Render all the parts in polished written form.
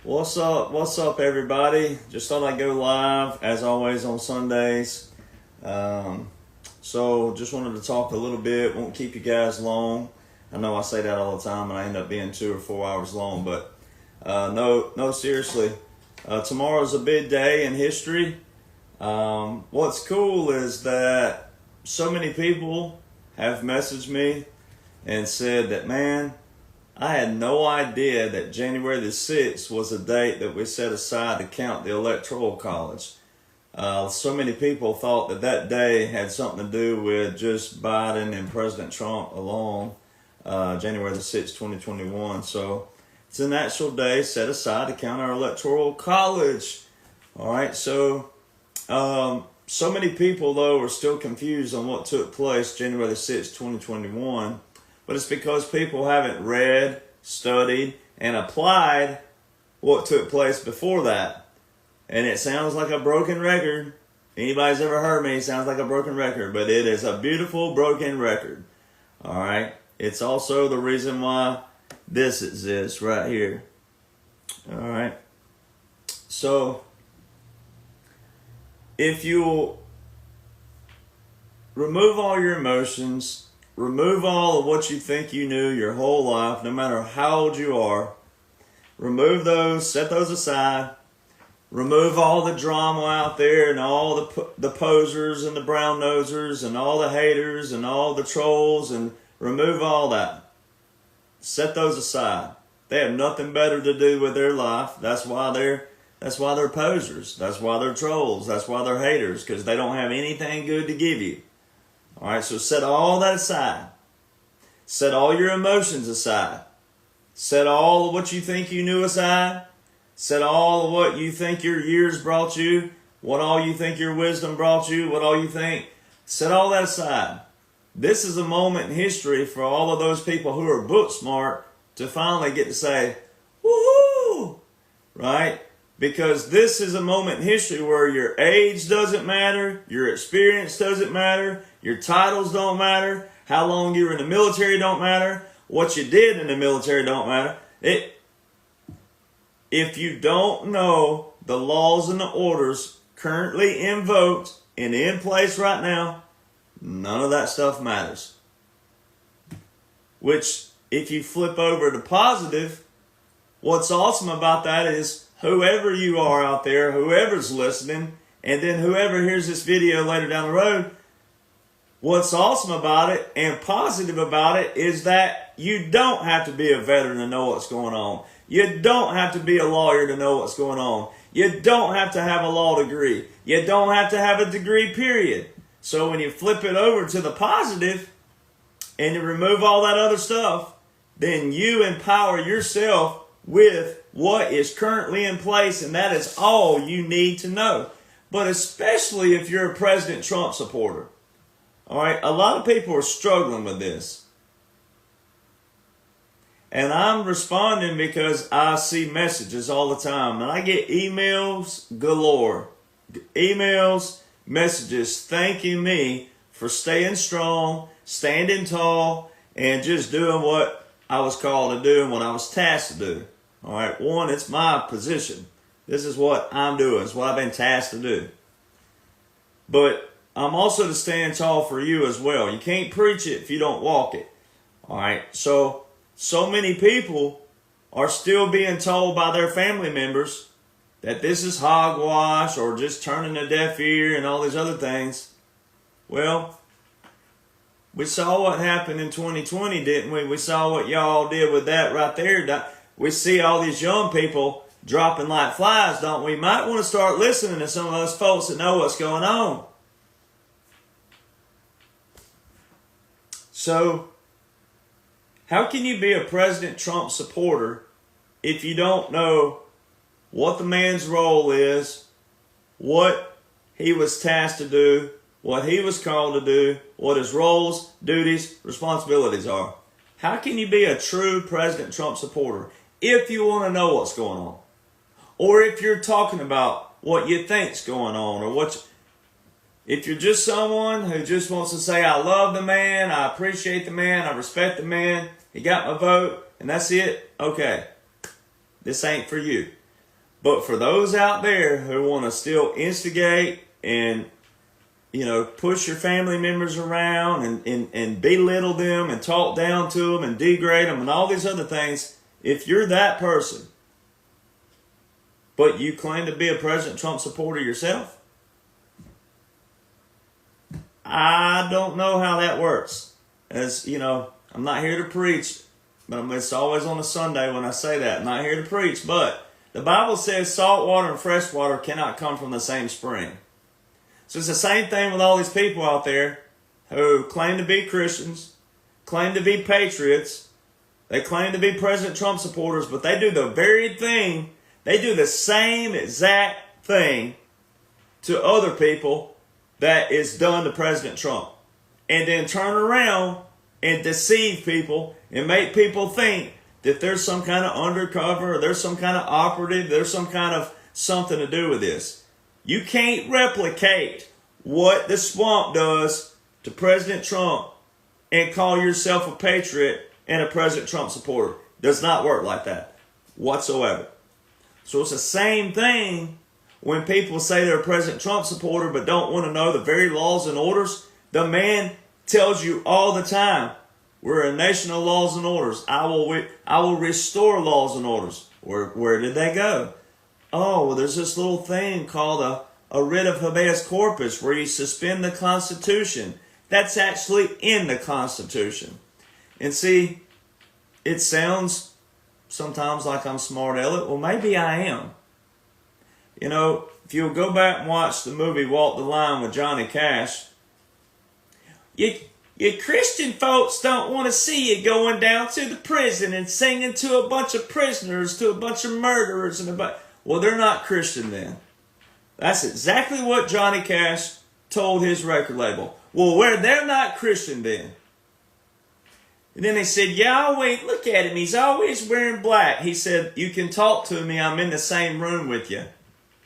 What's up? What's up, everybody? Just thought I'd go live as always on Sundays. So just wanted to talk a little bit. Won't keep you guys long. I know I say that all the time, and I end up being 2 or 4 hours long. But no, seriously. Tomorrow's a big day in history. What's cool is that so many people have messaged me and said that, man, I had no idea that January the 6th was a date that we set aside to count the Electoral College. So many people thought that that day had something to do with just Biden and President Trump alone, January the 6th, 2021. So it's an actual day set aside to count our Electoral College. All right, so many people, though, are still confused on what took place January the 6th, 2021. But it's because people haven't read, studied, and applied what took place before that. And it sounds like a broken record. Anybody's ever heard me, it sounds like a broken record. But it is a beautiful broken record. All right? It's also the reason why this exists right here. All right? So, if you remove all your emotions, remove all of what you think you knew your whole life, no matter how old you are. Remove those, set those aside. Remove all the drama out there and all the posers and the brown nosers and all the haters and all the trolls, and remove all that. Set those aside. They have nothing better to do with their life. That's why they're posers. That's why they're trolls. That's why they're haters, because they don't have anything good to give you. All right, so set all that aside. Set all your emotions aside. Set all of what you think you knew aside. Set all of what you think your years brought you, what all you think your wisdom brought you, what all you think. Set all that aside. This is a moment in history for all of those people who are book smart to finally get to say, woohoo, right? Because this is a moment in history where your age doesn't matter, your experience doesn't matter, your titles don't matter, how long you were in the military don't matter, what you did in the military don't matter. If you don't know the laws and the orders currently invoked and in place right now, none of that stuff matters. Which, if you flip over to positive, what's awesome about that is whoever you are out there, whoever's listening, and then whoever hears this video later down the road, what's awesome about it and positive about it is that you don't have to be a veteran to know what's going on. You don't have to be a lawyer to know what's going on. You don't have to have a law degree. You don't have to have a degree, period. So when you flip it over to the positive and you remove all that other stuff, then you empower yourself with what is currently in place, and that is all you need to know. But especially if you're a President Trump supporter. All right, a lot of people are struggling with this. And I'm responding because I see messages all the time. And I get emails galore. Emails, messages thanking me for staying strong, standing tall, and just doing what I was called to do and what I was tasked to do. All right, one, it's my position. This is what I'm doing. It's what I've been tasked to do. But I'm also to stand tall for you as well. You can't preach it if you don't walk it. All right, so many people are still being told by their family members that this is hogwash or just turning a deaf ear and all these other things. Well, we saw what happened in 2020, didn't we? We saw what y'all did with that right there. We see all these young people dropping like flies, don't we? Might want to start listening to some of those folks that know what's going on. So, how can you be a President Trump supporter if you don't know what the man's role is, what he was tasked to do, what he was called to do, what his roles, duties, responsibilities are? How can you be a true President Trump supporter if you want to know what's going on? Or if you're talking about what you think's going on, or if you're just someone who just wants to say, I love the man, I appreciate the man, I respect the man, he got my vote, and that's it, okay. This ain't for you. But for those out there who want to still instigate and, push your family members around and belittle them and talk down to them and degrade them and all these other things, if you're that person, but you claim to be a President Trump supporter yourself, I don't know how that works. As I'm not here to preach, but it's always on a Sunday when I say that. I'm not here to preach, but the Bible says salt water and fresh water cannot come from the same spring. So it's the same thing with all these people out there who claim to be Christians, claim to be patriots, they claim to be President Trump supporters, but they do the very thing, they do the same exact thing to other people that is done to President Trump. And then turn around and deceive people and make people think that there's some kind of undercover, or there's some kind of operative, there's some kind of something to do with this. You can't replicate what the swamp does to President Trump and call yourself a patriot and a President Trump supporter. Does not work like that whatsoever. So it's the same thing when people say they're a President Trump supporter but don't want to know the very laws and orders. The man tells you all the time, we're a nation of laws and orders. I will restore laws and orders. Where did they go? Oh, well, there's this little thing called a writ of habeas corpus where you suspend the Constitution. That's actually in the Constitution. And see, it sounds sometimes like I'm smart aleck. Well, maybe I am. If you'll go back and watch the movie Walk the Line with Johnny Cash, you Christian folks don't want to see you going down to the prison and singing to a bunch of prisoners, to a bunch of murderers, well, they're not Christian then. That's exactly what Johnny Cash told his record label. Well, they're not Christian then. And then they said, look at him. He's always wearing black. He said, you can talk to me. I'm in the same room with you.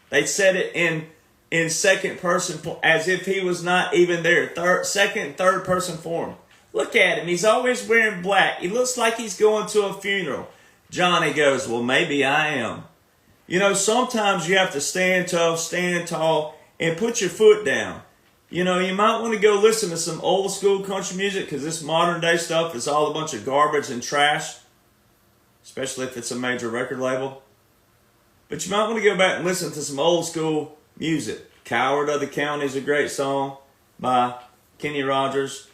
They said it in second person form, as if he was not even there. Second and third person form. Look at him. He's always wearing black. He looks like he's going to a funeral. Johnny goes, well, maybe I am. Sometimes you have to stand tough, stand tall, and put your foot down. You might want to go listen to some old school country music, because this modern day stuff is all a bunch of garbage and trash, especially if it's a major record label. But you might want to go back and listen to some old school music. Coward of the County is a great song by Kenny Rogers.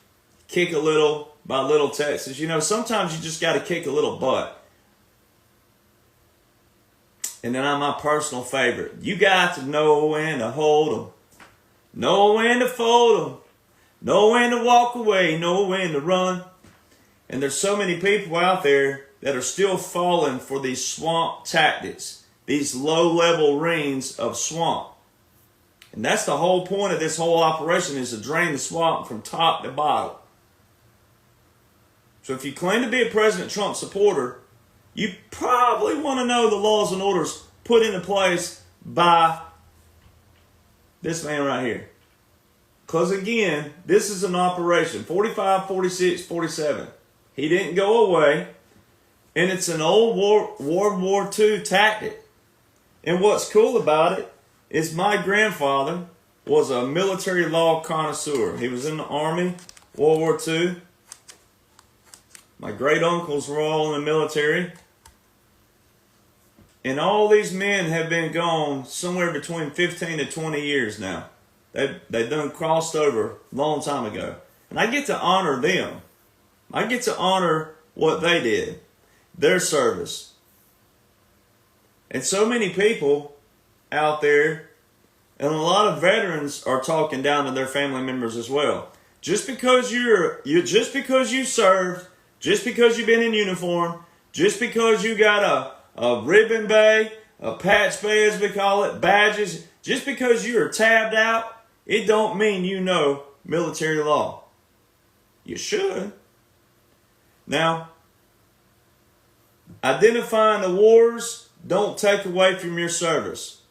Kick a Little by Little Texas. Sometimes you just got to kick a little butt. And then my personal favorite. You got to know when to hold 'em. Know when to fold 'em. Know when to walk away. Know when to run. And there's so many people out there that are still falling for these swamp tactics. These low-level reigns of swamp. And that's the whole point of this whole operation, is to drain the swamp from top to bottom. So if you claim to be a President Trump supporter, you probably want to know the laws and orders put into place by this man right here. Because again, this is an operation. 45, 46, 47. He didn't go away. And it's an old World War II tactic. And what's cool about it is my grandfather was a military law connoisseur. He was in the Army, World War II. My great uncles were all in the military. And all these men have been gone somewhere between 15 to 20 years now. They've done crossed over a long time ago. And I get to honor them. I get to honor what they did, their service. And so many people out there, and a lot of veterans are talking down to their family members as well. Just because just because you served, just because you've been in uniform, just because you got a ribbon bay, a patch bay as we call it, badges, just because you are tabbed out, it don't mean you know military law. You should. Now, identifying the wars don't take away from your service.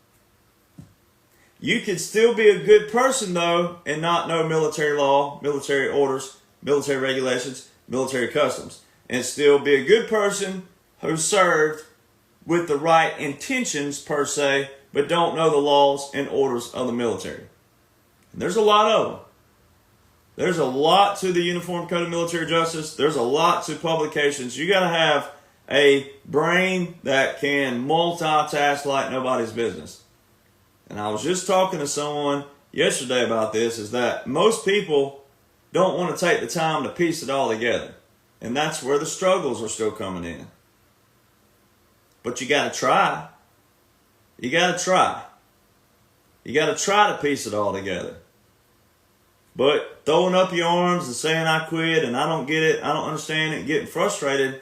You can still be a good person, though, and not know military law, military orders, military regulations, military customs, and still be a good person who served with the right intentions per se, but don't know the laws and orders of the military. And there's a lot of them. There's a lot to the Uniform Code of Military Justice. There's a lot to publications. You got to have a brain that can multitask like nobody's business. And I was just talking to someone yesterday about this, is that most people don't want to take the time to piece it all together. And that's where the struggles are still coming in. But you got to try. You got to try. You got to try to piece it all together. But throwing up your arms and saying I quit and I don't get it, I don't understand it, getting frustrated,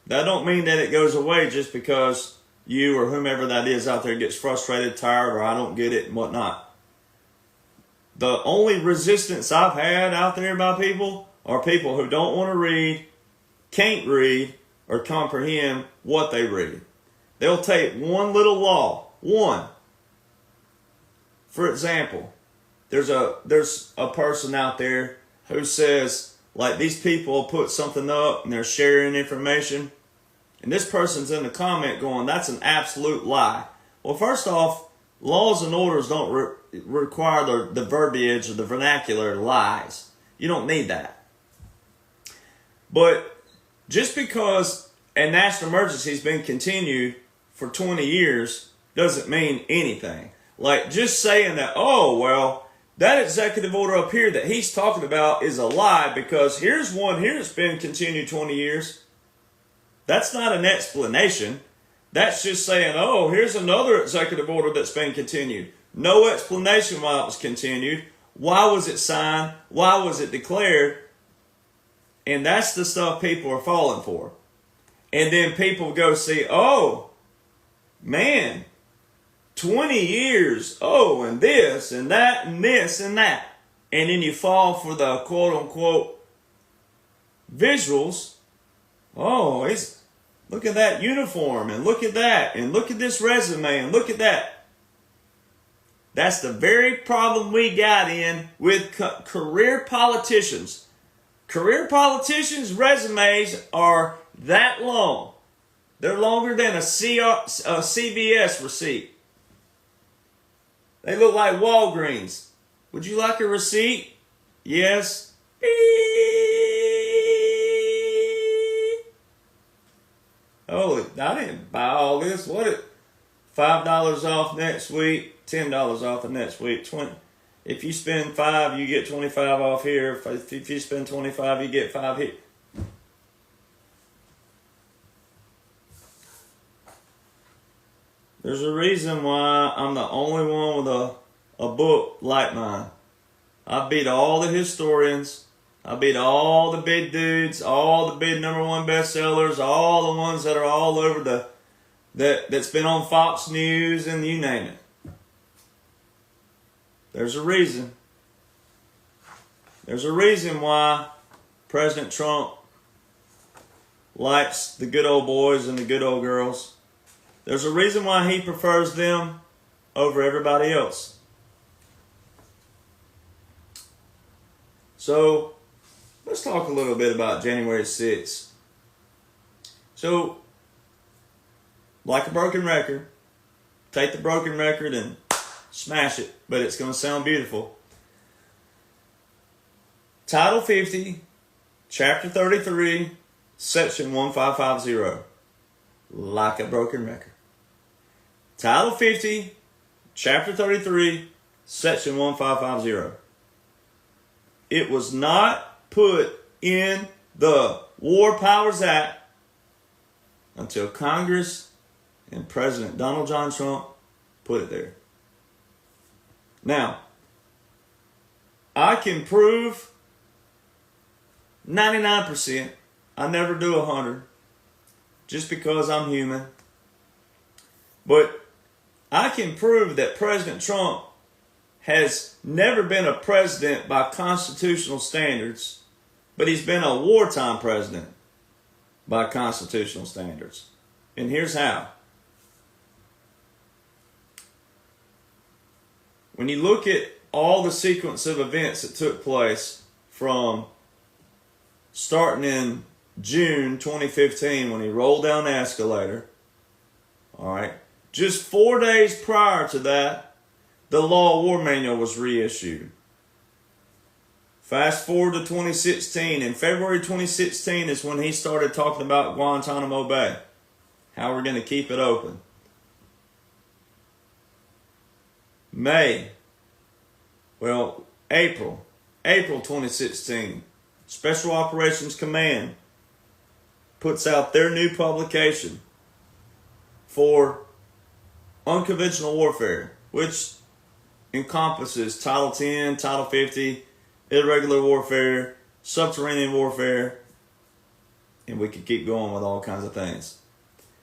that don't mean that it goes away just because you or whomever that is out there gets frustrated, tired, or I don't get it and whatnot. The only resistance I've had out there by people are people who don't want to read, can't read, or comprehend what they read. They'll take one little law, one. For example, there's a person out there who says, like, these people put something up and they're sharing information, and this person's in the comment going, that's an absolute lie. Well, first off, laws and orders don't require the verbiage or the vernacular lies. You don't need that. But just because a national emergency has been continued for 20 years doesn't mean anything. Like, just saying that, oh, well, that executive order up here that he's talking about is a lie because here's one here that's been continued 20 years. That's not an explanation. That's just saying, oh, here's another executive order that's been continued. No explanation why it was continued. Why was it signed? Why was it declared? And that's the stuff people are falling for. And then people go see, oh, man, 20 years, oh, and this and that and this and that. And then you fall for the quote-unquote visuals. Oh, look at that uniform, and look at that, and look at this resume, and look at that. That's the very problem we got in with career politicians. Career politicians' resumes are that long. They're longer than a CVS receipt. They look like Walgreens. Would you like a receipt? Yes. Oh, I didn't buy all this. What it? $5 off next week, $10 off the next week, 20. If you spend $5, you get 25 off here. If you spend 25, you get 5 here. There's a reason why I'm the only one with a book like mine. I beat all the historians. I beat all the big dudes, all the big #1 bestsellers, all the ones that are all over that's been on Fox News and you name it. There's a reason. There's a reason why President Trump likes the good old boys and the good old girls. There's a reason why he prefers them over everybody else. So, let's talk a little bit about January 6th. So, like a broken record, take the broken record and smash it, but it's going to sound beautiful. Title 50, Chapter 33, Section 1550. Like a broken record. Title 50, Chapter 33, Section 1550. It was not put in the War Powers Act until Congress and President Donald John Trump put it there. Now, I can prove 99%. I never do 100, just because I'm human. But I can prove that President Trump has never been a president by constitutional standards, but he's been a wartime president by constitutional standards. And here's how. When you look at all the sequence of events that took place from starting in June 2015 when he rolled down the escalator, All right. Just 4 days prior to that, the Law of War Manual was reissued. Fast forward to 2016. In February 2016 is when he started talking about Guantanamo Bay. How we're going to keep it open. April 2016. Special Operations Command puts out their new publication for unconventional warfare, which encompasses Title 10, Title 50, irregular warfare, subterranean warfare, and we could keep going with all kinds of things.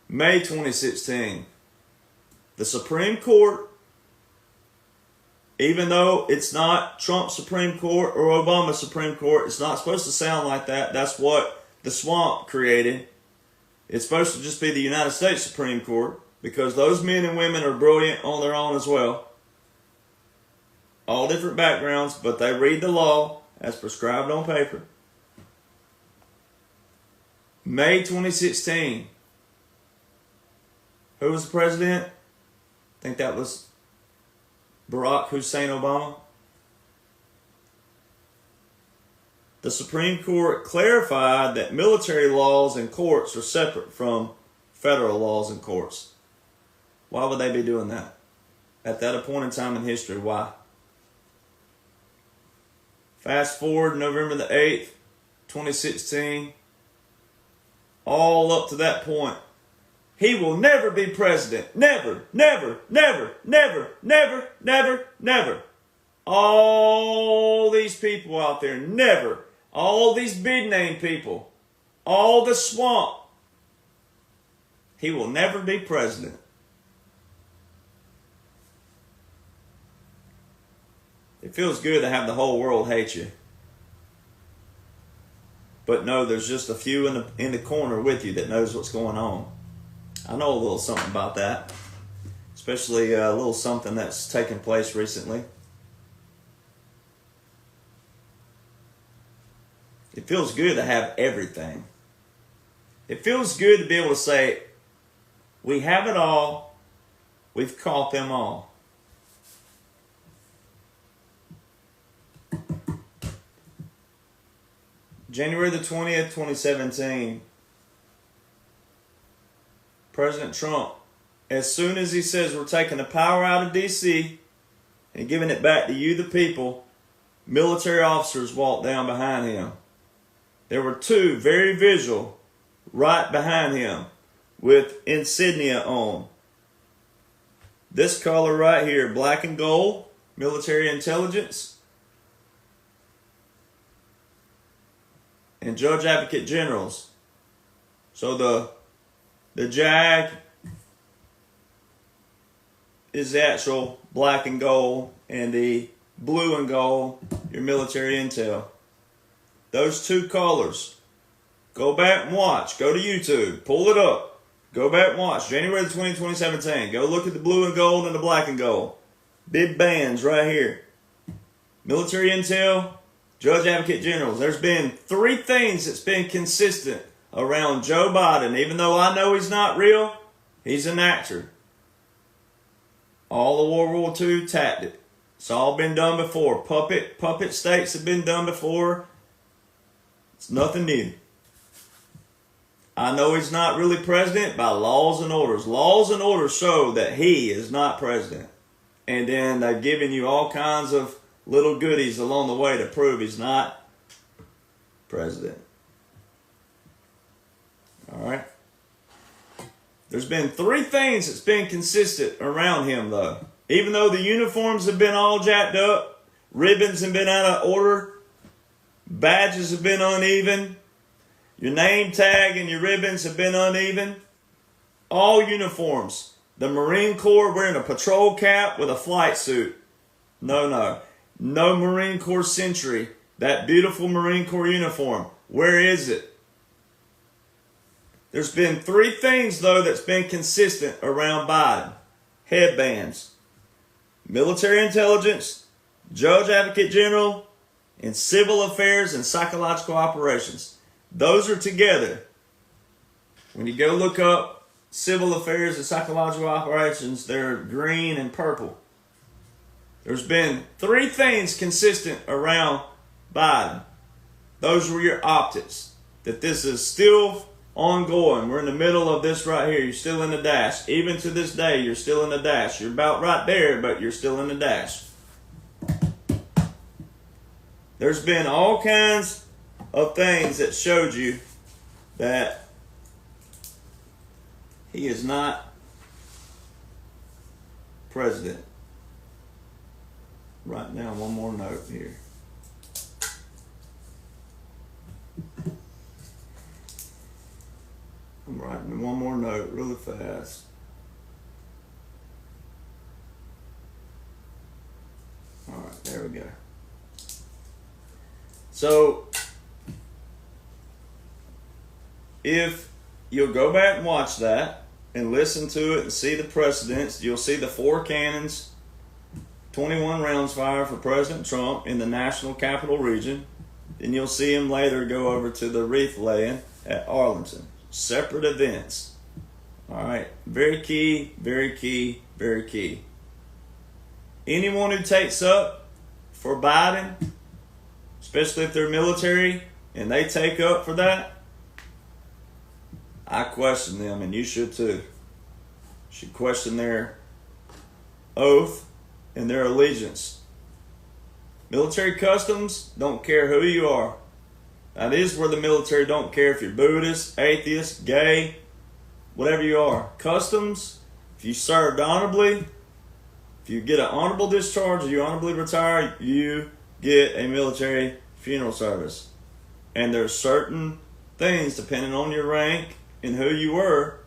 May 2016, the Supreme Court, even though it's not Trump's Supreme Court or Obama's Supreme Court, it's not supposed to sound like that. That's what the swamp created. It's supposed to just be the United States Supreme Court, because those men and women are brilliant on their own as well. All different backgrounds, but they read the law as prescribed on paper. May 2016. Who was the president? I think that was Barack Hussein Obama. The Supreme Court clarified that military laws and courts are separate from federal laws and courts. Why would they be doing that? At that appointed time in history, why? Fast forward November the 8th, 2016. All up to that point. He will never be president. Never, never, never, never, never, never, never. All these people out there, never. All these big name people. All the swamp. He will never be president. It feels good to have the whole world hate you. But no, there's just a few in the corner with you that knows what's going on. I know a little something about that. Especially a little something that's taken place recently. It feels good to have everything. It feels good to be able to say, we have it all. We've caught them all. January the 20th, 2017. President Trump, as soon as he says we're taking the power out of D.C. and giving it back to you, the people, military officers walked down behind him. There were two very visual right behind him with insignia on. This color right here, black and gold, military intelligence, and judge advocate generals. So the Jag is the actual black and gold, and the blue and gold, your military intel. Those two colors. Go back and watch. Go to YouTube. Pull it up. Go back and watch. January the 20th, 2017. Go look at the blue and gold and the black and gold. Big bands right here. Military intel, judge advocate generals. There's been three things that's been consistent around Joe Biden. Even though I know he's not real, he's an actor. All the World War II tactic. It's all been done before. Puppet states have been done before. It's nothing new. I know he's not really president by laws and orders. Laws and orders show that he is not president. And then they've given you all kinds of little goodies along the way to prove he's not president. All right. There's been three things that's been consistent around him, though. Even though the uniforms have been all jacked up, ribbons have been out of order, badges have been uneven, your name tag and your ribbons have been uneven, all uniforms. The Marine Corps wearing a patrol cap with a flight suit. No Marine Corps Sentry. That beautiful Marine Corps uniform. Where is it? There's been three things, though, that's been consistent around Biden. Headbands, military intelligence, judge advocate general, and civil affairs and psychological operations. Those are together. When you go look up civil affairs and psychological operations, they're green and purple. There's been three things consistent around Biden. Those were your optics. That this is still ongoing. We're in the middle of this right here. You're still in the dash. Even to this day, you're still in the dash. You're about right there, but you're still in the dash. There's been all kinds of things that showed you that he is not president. Write down one more note here. I'm writing one more note really fast. All right, there we go. So, if you'll go back and watch that and listen to it and see the precedents, you'll see the 4 cannons, 21 rounds fired for President Trump in the national capital region. Then you'll see him later go over to the wreath laying at Arlington. Separate events. All right. Very key, very key, very key. Anyone who takes up for Biden, especially if they're military and they take up for that, I question them, and you should too. You should question their oath and their allegiance. Military customs don't care who you are. That is where the military don't care if you're Buddhist, atheist, gay, whatever you are. Customs, if you served honorably, if you get an honorable discharge or you honorably retire, you get a military funeral service. And there's certain things, depending on your rank and who you were,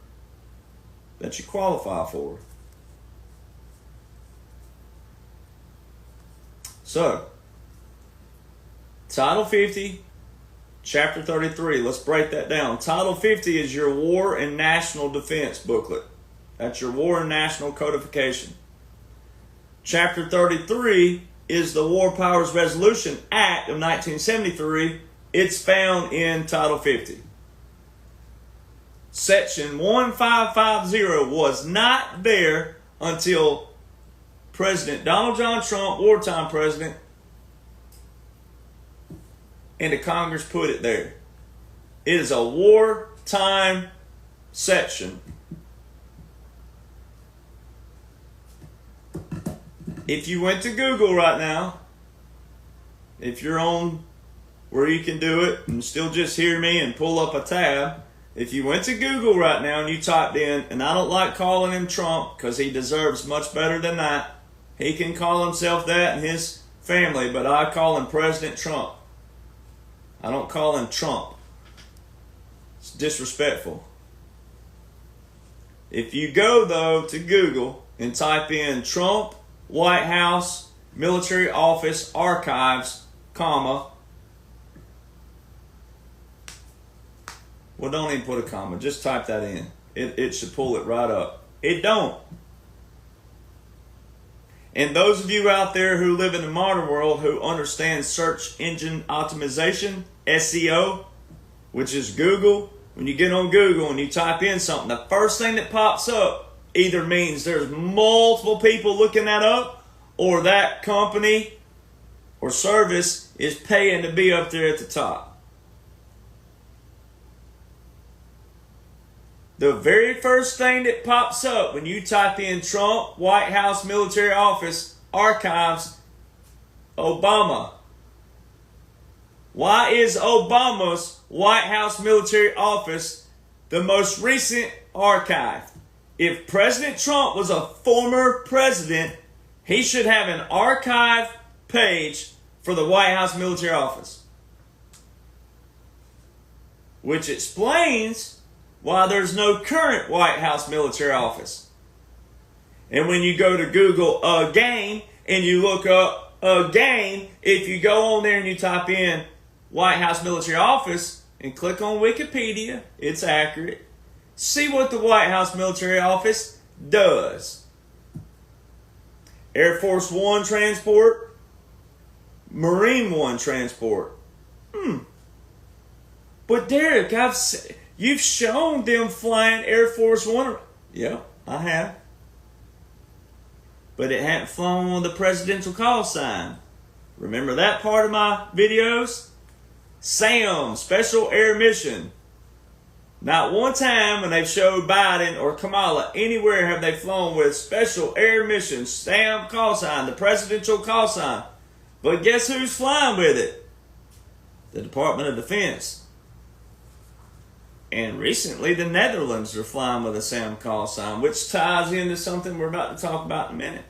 that you qualify for. So, Title 50, Chapter 33. Let's break that down. Title 50 is your War and National Defense booklet. That's your War and National Codification. Chapter 33 is the War Powers Resolution Act of 1973. It's found in Title 50. Section 1550 was not there until President Donald John Trump, wartime president, and the Congress put it there. It is a wartime section. If you went to Google right now, if you're on where you can do it and still just hear me and pull up a tab, if you went to Google right now and you typed in, and I don't like calling him Trump because he deserves much better than that. He can call himself that and his family, but I call him President Trump. I don't call him Trump. It's disrespectful. If you go, though, to Google and type in Trump, White House, Military Office, Archives, comma. Well, don't even put a comma. Just type that in. It should pull it right up. It don't. And those of you out there who live in the modern world who understand search engine optimization, SEO, which is Google, when you get on Google and you type in something, the first thing that pops up either means there's multiple people looking that up, or that company or service is paying to be up there at the top. The very first thing that pops up when you type in Trump, White House, Military Office, Archives, Obama. Why is Obama's White House Military Office the most recent archive? If President Trump was a former president, he should have an archive page for the White House Military Office. Which explains why there's no current White House Military Office. And when you go to Google again and you look up again, if you go on there and you type in White House Military Office and click on Wikipedia, it's accurate. See what the White House Military Office does. Air Force One transport, Marine One transport. But Derek, You've shown them flying Air Force One. Yeah, I have. But it hadn't flown on the presidential call sign. Remember that part of my videos? SAM, Special Air Mission. Not one time when they've showed Biden or Kamala anywhere have they flown with Special Air Mission, SAM call sign, the presidential call sign. But guess who's flying with it? The Department of Defense. And recently the Netherlands are flying with a SAM call sign, which ties into something we're about to talk about in a minute.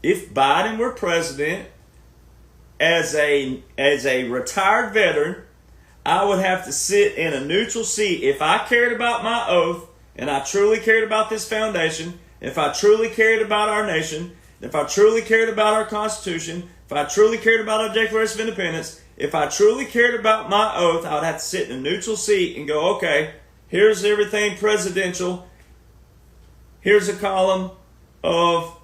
If Biden were president, as a retired veteran, I would have to sit in a neutral seat. If I cared about my oath, and I truly cared about this foundation, if I truly cared about our nation, if I truly cared about our Constitution, if I truly cared about our Declaration of Independence, if I truly cared about my oath, I would have to sit in a neutral seat and go, okay, here's everything presidential. Here's a column of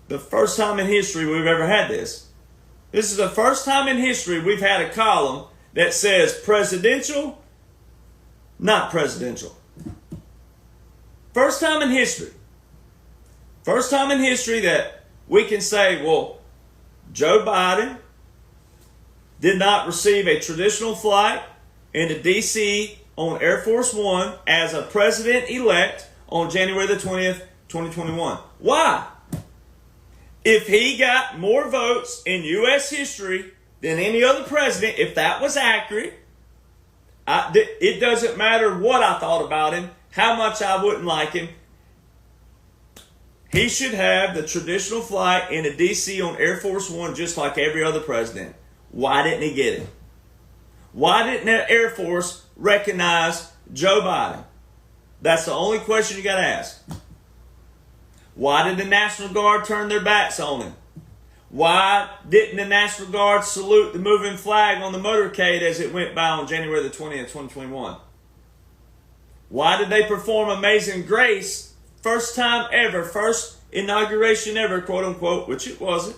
the first time in history we've ever had this. This is the first time in history we've had a column that says presidential, not presidential. First time in history. First time in history that we can say, well, Joe Biden did not receive a traditional flight into D.C. on Air Force One as a president-elect on January the 20th, 2021. Why? If he got more votes in U.S. history than any other president, if that was accurate, it doesn't matter what I thought about him, how much I wouldn't like him. He should have the traditional flight into D.C. on Air Force One just like every other president. Why didn't he get it? Why didn't the Air Force recognize Joe Biden? That's the only question you got to ask. Why did the National Guard turn their backs on him? Why didn't the National Guard salute the moving flag on the motorcade as it went by on January the 20th, 2021? Why did they perform Amazing Grace, first time ever, first inauguration ever, quote unquote, which it wasn't,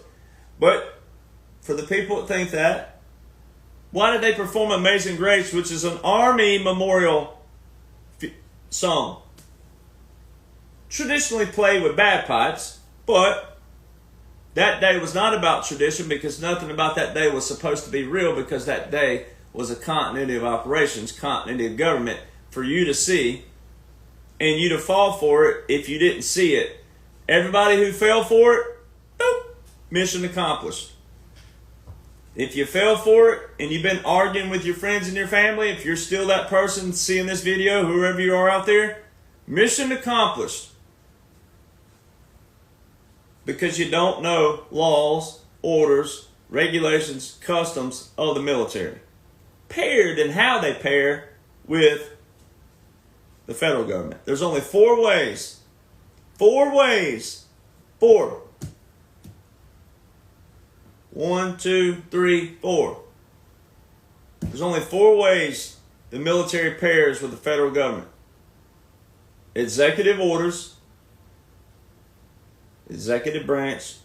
but for the people that think that, why did they perform Amazing Grace, which is an Army memorial song? Traditionally played with bagpipes, but that day was not about tradition because nothing about that day was supposed to be real because that day was a continuity of operations, continuity of government for you to see and you to fall for it if you didn't see it. Everybody who fell for it, nope, mission accomplished. If you fell for it and you've been arguing with your friends and your family, if you're still that person seeing this video, whoever you are out there, mission accomplished. Because you don't know laws, orders, regulations, customs of the military. Paired and how they pair with the federal government. There's only 4 ways. 4 ways. 4. 1, 2, 3, 4. There's only 4 ways the military pairs with the federal government. Executive orders, executive branch.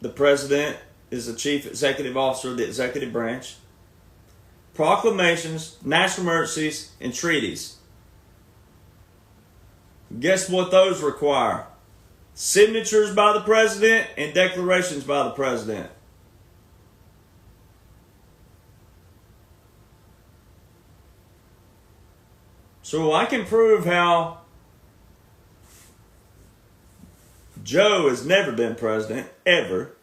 The president is the chief executive officer of the executive branch. Proclamations, national emergencies, and treaties. Guess what those require? Signatures by the president and declarations by the president. So I can prove how Joe has never been president, ever.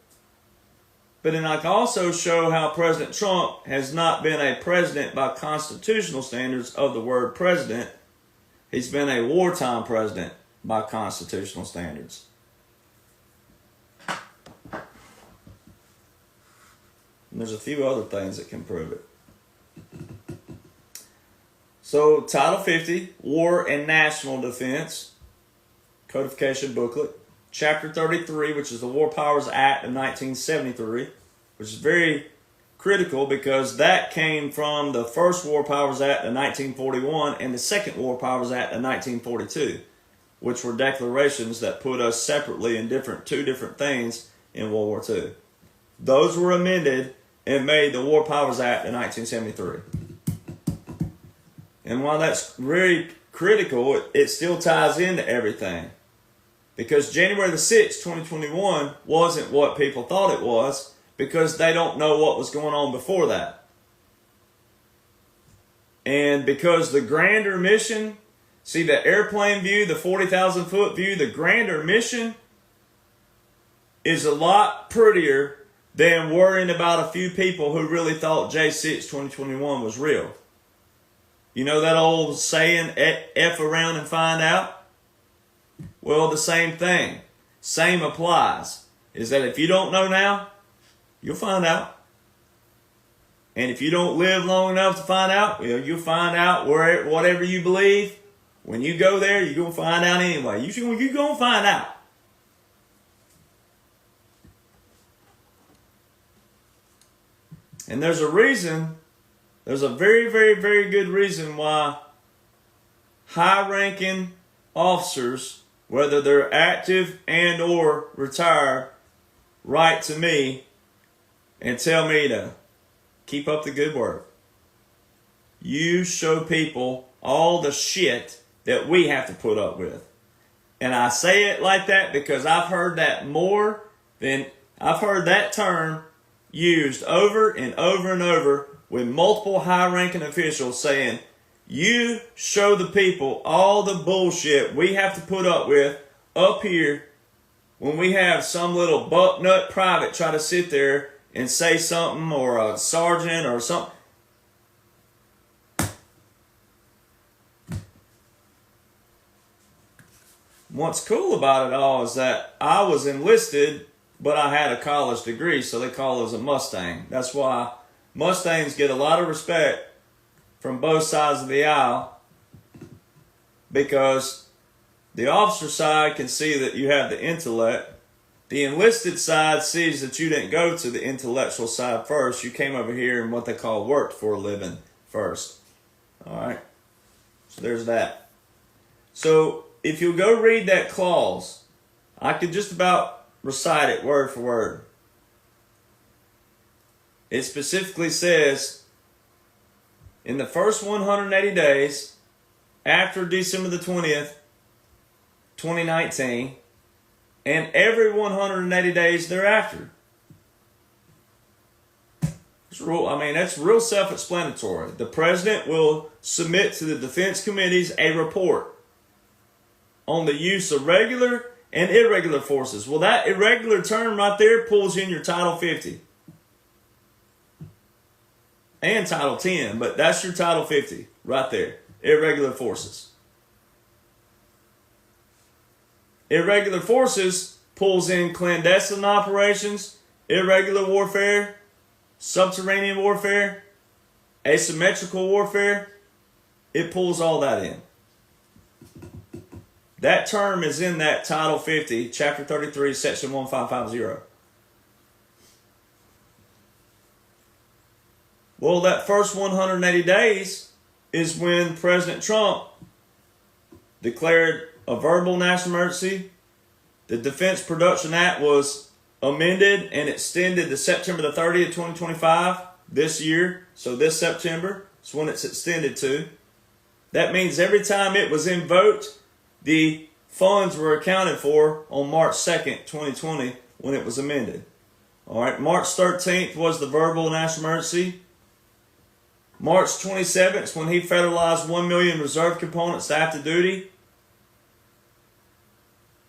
But then I can also show how President Trump has not been a president by constitutional standards of the word president. He's been a wartime president by constitutional standards. And there's a few other things that can prove it. So, Title 50, War and National Defense, Codification Booklet. Chapter 33, which is the War Powers Act of 1973, which is very critical because that came from the first War Powers Act of 1941 and the second War Powers Act of 1942, which were declarations that put us separately in two different things in World War II. those were amended and made the War Powers Act in 1973. And while that's very critical, it still ties into everything. Because January the 6th, 2021 wasn't what people thought it was, because they don't know what was going on before that. And because the grander mission, see the airplane view, the 40,000 foot view, the grander mission is a lot prettier than worrying about a few people who really thought J6 2021 was real. You know that old saying, F around and find out? Well, the same thing. Same applies. Is that if you don't know now, you'll find out. And if you don't live long enough to find out, well, you'll find out whatever you believe. When you go there, you're going to find out anyway. You're going to find out. And there's a reason, there's a very, very, very good reason why high-ranking officers, whether they're active and or retired, write to me and tell me to keep up the good work. You show people all the shit that we have to put up with. And I say it like that because I've heard that I've heard that term used over and over and over with multiple high-ranking officials saying, you show the people all the bullshit we have to put up with up here when we have some little bucknut private try to sit there and say something, or a sergeant or something. What's cool about it all is that I was enlisted, but I had a college degree, so they call us a Mustang. That's why Mustangs get a lot of respect from both sides of the aisle, because the officer side can see that you have the intellect. The enlisted side sees that you didn't go to the intellectual side first. You came over here and what they call worked for a living first. All right? So there's that. So if you'll go read that clause, I could just about recite it word for word. It specifically says, in the first 180 days after December the 20th, 2019, and every 180 days thereafter. That's real self-explanatory. The president will submit to the defense committees a report on the use of regular and irregular forces. Well, that irregular term right there pulls in your Title 50 and Title 10, but that's your Title 50 right there. Irregular forces. Irregular forces pulls in clandestine operations, irregular warfare, subterranean warfare, asymmetrical warfare. It pulls all that in. That term is in that Title 50, Chapter 33, Section 1550. Well, that first 180 days is when President Trump declared a verbal national emergency. The Defense Production Act was amended and extended to September the 30th, 2025, this year. So this September is when it's extended to. That means every time it was invoked, the funds were accounted for on March 2nd, 2020, when it was amended. All right, March 13th was the verbal national emergency. March 27th is when he federalized 1 million reserve components to active duty.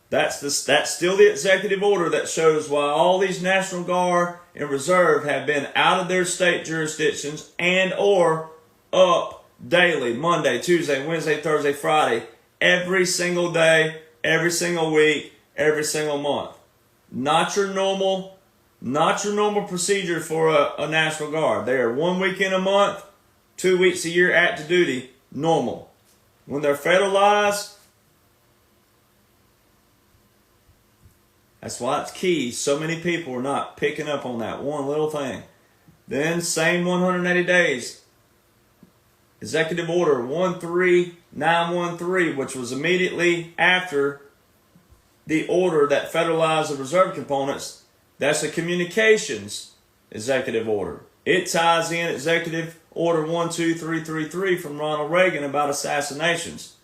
That's still the executive order that shows why all these National Guard and Reserve have been out of their state jurisdictions and or up daily, Monday, Tuesday, Wednesday, Thursday, Friday, every single day, every single week, every single month. Not your normal procedure for a National Guard. They are 1 weekend a month, 2 weeks a year active duty, normal. When they're federalized, that's why it's key. So many people are not picking up on that one little thing. Then, same 180 days. Executive Order 13913, which was immediately after the order that federalized the reserve components, That's a communications executive order. It ties in Executive Order 12333 from Ronald Reagan about assassinations.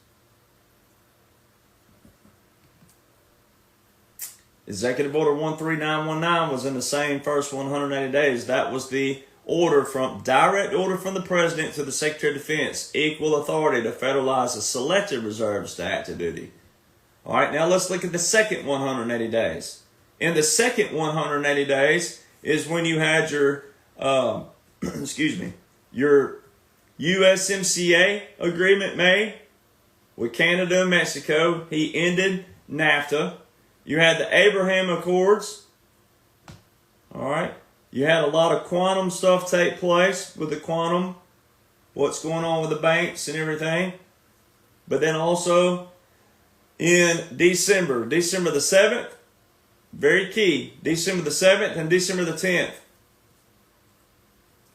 Executive Order 13919 was in the same first 180 days. That was the direct order from the President to the Secretary of Defense, equal authority to federalize the selected reserves to active duty. All right, now let's look at the second 180 days. In the second 180 days is when you had your, your USMCA agreement made with Canada and Mexico. He ended NAFTA. You had the Abraham Accords. All right. You had a lot of quantum stuff take place with the quantum, what's going on with the banks and everything. But then also in December the 7th, very key, December the 7th and December the 10th.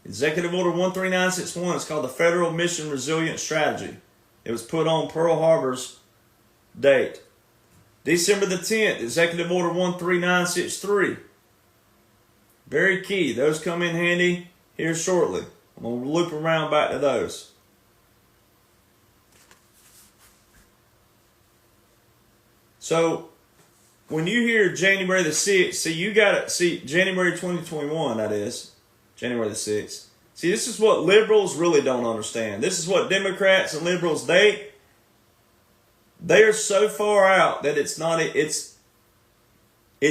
Executive Order 13961 is called the Federal Mission Resilience Strategy. It was put on Pearl Harbor's date. December the 10th, Executive Order 13963. Very key. Those come in handy here shortly. I'm going to loop around back to those. So, when you hear January the 6th, January 2021, that is, January the 6th. See, this is what liberals really don't understand. This is what Democrats and liberals, they are so far out that it's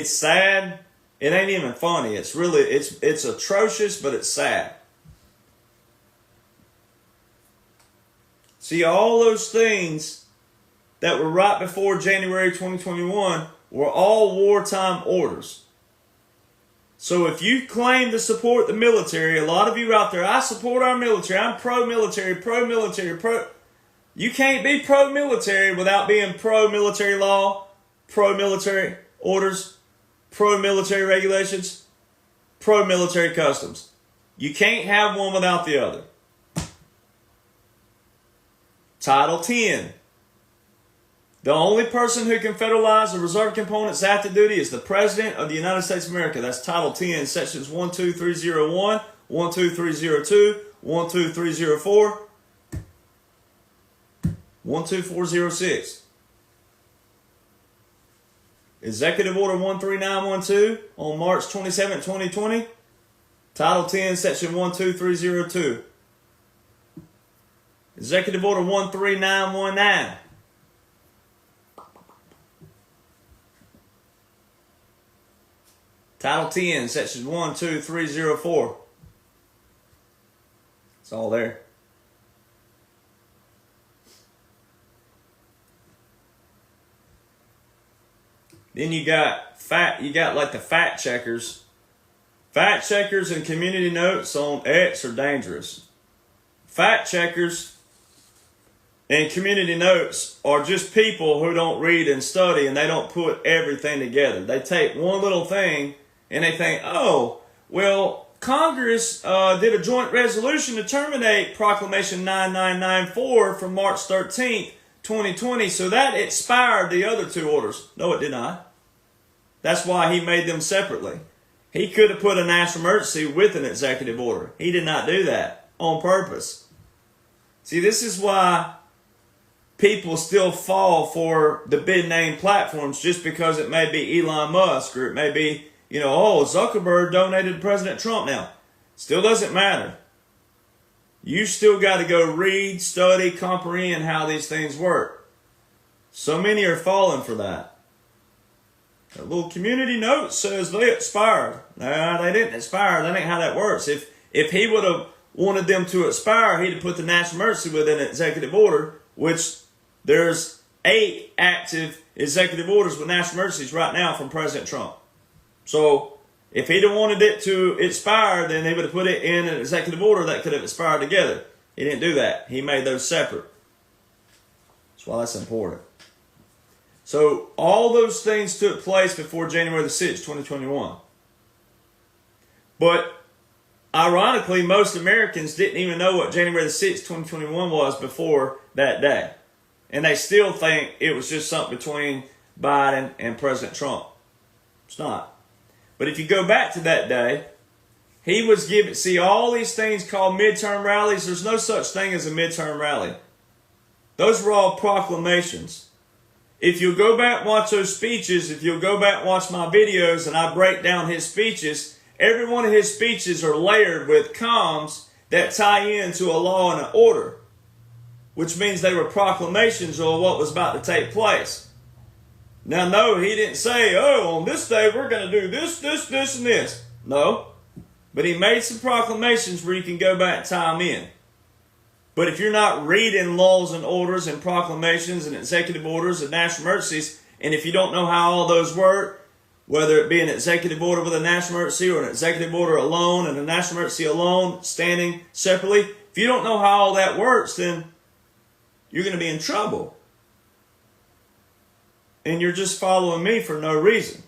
sad. It ain't even funny. It's atrocious, but it's sad. See, all those things that were right before January 2021 were all wartime orders. So if you claim to support the military, a lot of you out there, I support our military, I'm pro-military, you can't be pro-military without being pro-military law, pro-military orders, pro-military regulations, pro-military customs. You can't have one without the other. Title 10. The only person who can federalize the reserve components active duty is the President of the United States of America. That's Title 10, Sections 12301, 12302, 12304, 12406. Executive Order 13912 on March 27, 2020. Title 10, Section 12302. Executive Order 13919. Title 10, Sections 12304. It's all there. Then you got like the fact checkers. Fact checkers and community notes on X are dangerous. Fact checkers and community notes are just people who don't read and study, and they don't put everything together. They take one little thing and they think, oh, well, Congress did a joint resolution to terminate Proclamation 9994 from March 13th, 2020, so that expired the other two orders. No, it did not. That's why he made them separately. He could have put a national emergency with an executive order. He did not do that on purpose. See, this is why people still fall for the big name platforms just because it may be Elon Musk or it may be, Zuckerberg donated to President Trump now. Still doesn't matter. You still got to go read, study, comprehend how these things work. So many are falling for that. A little community note says they expired. Nah, they didn't expire. That ain't how that works. If he would have wanted them to expire, he'd have put the national emergency within an executive order, which there's 8 active executive orders with national emergencies right now from President Trump. So if he'd have wanted it to expire, then he would have put it in an executive order that could have expired together. He didn't do that. He made those separate. That's why that's important. So all those things took place before January the 6th, 2021. But ironically, most Americans didn't even know what January the 6th, 2021 was before that day. And they still think it was just something between Biden and President Trump. It's not. But if you go back to that day, he was given, see, all these things called midterm rallies, there's no such thing as a midterm rally. Those were all proclamations. If you'll go back and watch those speeches, if you'll go back and watch my videos and I break down his speeches, every one of his speeches are layered with comms that tie into a law and an order, which means they were proclamations of what was about to take place. Now, no, he didn't say, oh, on this day we're going to do this, this, this, and this. No. But he made some proclamations where you can go back and tie them in. But if you're not reading laws and orders and proclamations and executive orders and national emergencies, and if you don't know how all those work, whether it be an executive order with a national emergency or an executive order alone and a national emergency alone standing separately, if you don't know how all that works, then you're going to be in trouble. And you're just following me for no reason.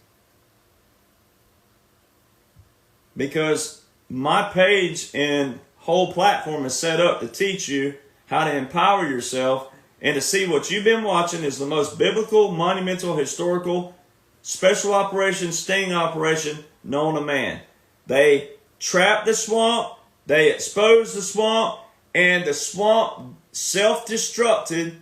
Because my page and whole platform is set up to teach you how to empower yourself and to see what you've been watching is the most biblical, monumental, historical, special operation, sting operation known to man. They trapped the swamp, they exposed the swamp, and the swamp self-destructed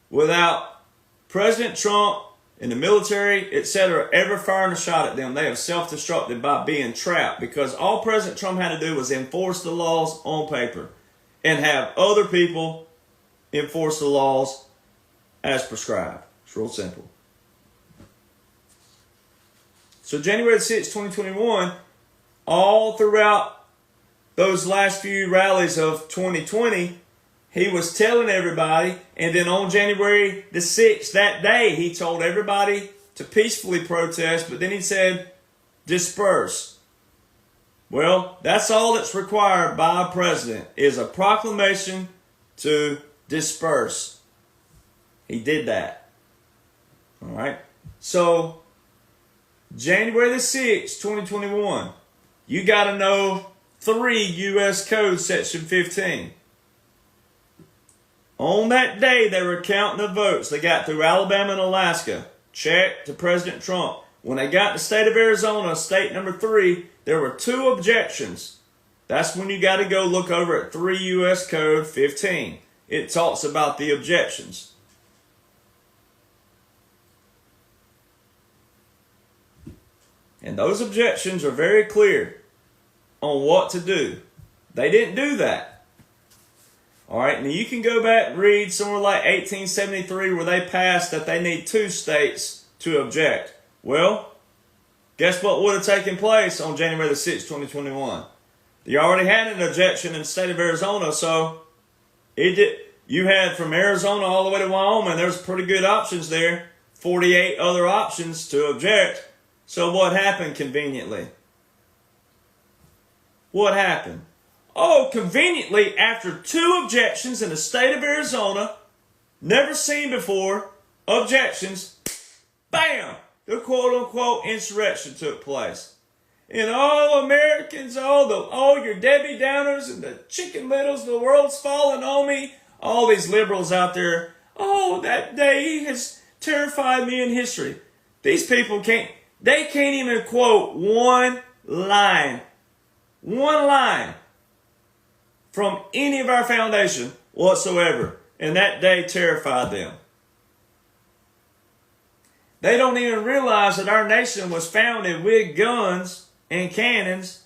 without President Trump and the military, etc., ever firing a shot at them. They have self-destructed by being trapped because all President Trump had to do was enforce the laws on paper and have other people enforce the laws as prescribed. It's real simple. So January 6, 2021, all throughout those last few rallies of 2020, he was telling everybody, and then on January the 6th, that day, he told everybody to peacefully protest, but then he said, disperse. Well, that's all that's required by a president, is a proclamation to disperse. He did that. All right? So, January the 6th, 2021, you got to know 3 U.S. Code Section 15. On that day, they were counting the votes. They got through Alabama and Alaska. Check to President Trump. When they got to the state of Arizona, state number 3, there were 2 objections. That's when you got to go look over at 3 U.S. Code 15. It talks about the objections. And those objections are very clear on what to do. They didn't do that. All right, now you can go back and read somewhere like 1873 where they passed that they need 2 states to object. Well, guess what would have taken place on January the 6th, 2021? You already had an objection in the state of Arizona, so you had from Arizona all the way to Wyoming, there's pretty good options there, 48 other options to object. So what happened conveniently? What happened? Oh, conveniently, after 2 objections in the state of Arizona, never seen before, objections, bam, the quote-unquote insurrection took place. And all Americans, all your Debbie Downers and the Chicken Littles, the world's falling on me, all these liberals out there, oh, that day has terrified me in history. These people can't even quote one line from any of our foundation whatsoever. And that day terrified them. They don't even realize that our nation was founded with guns and cannons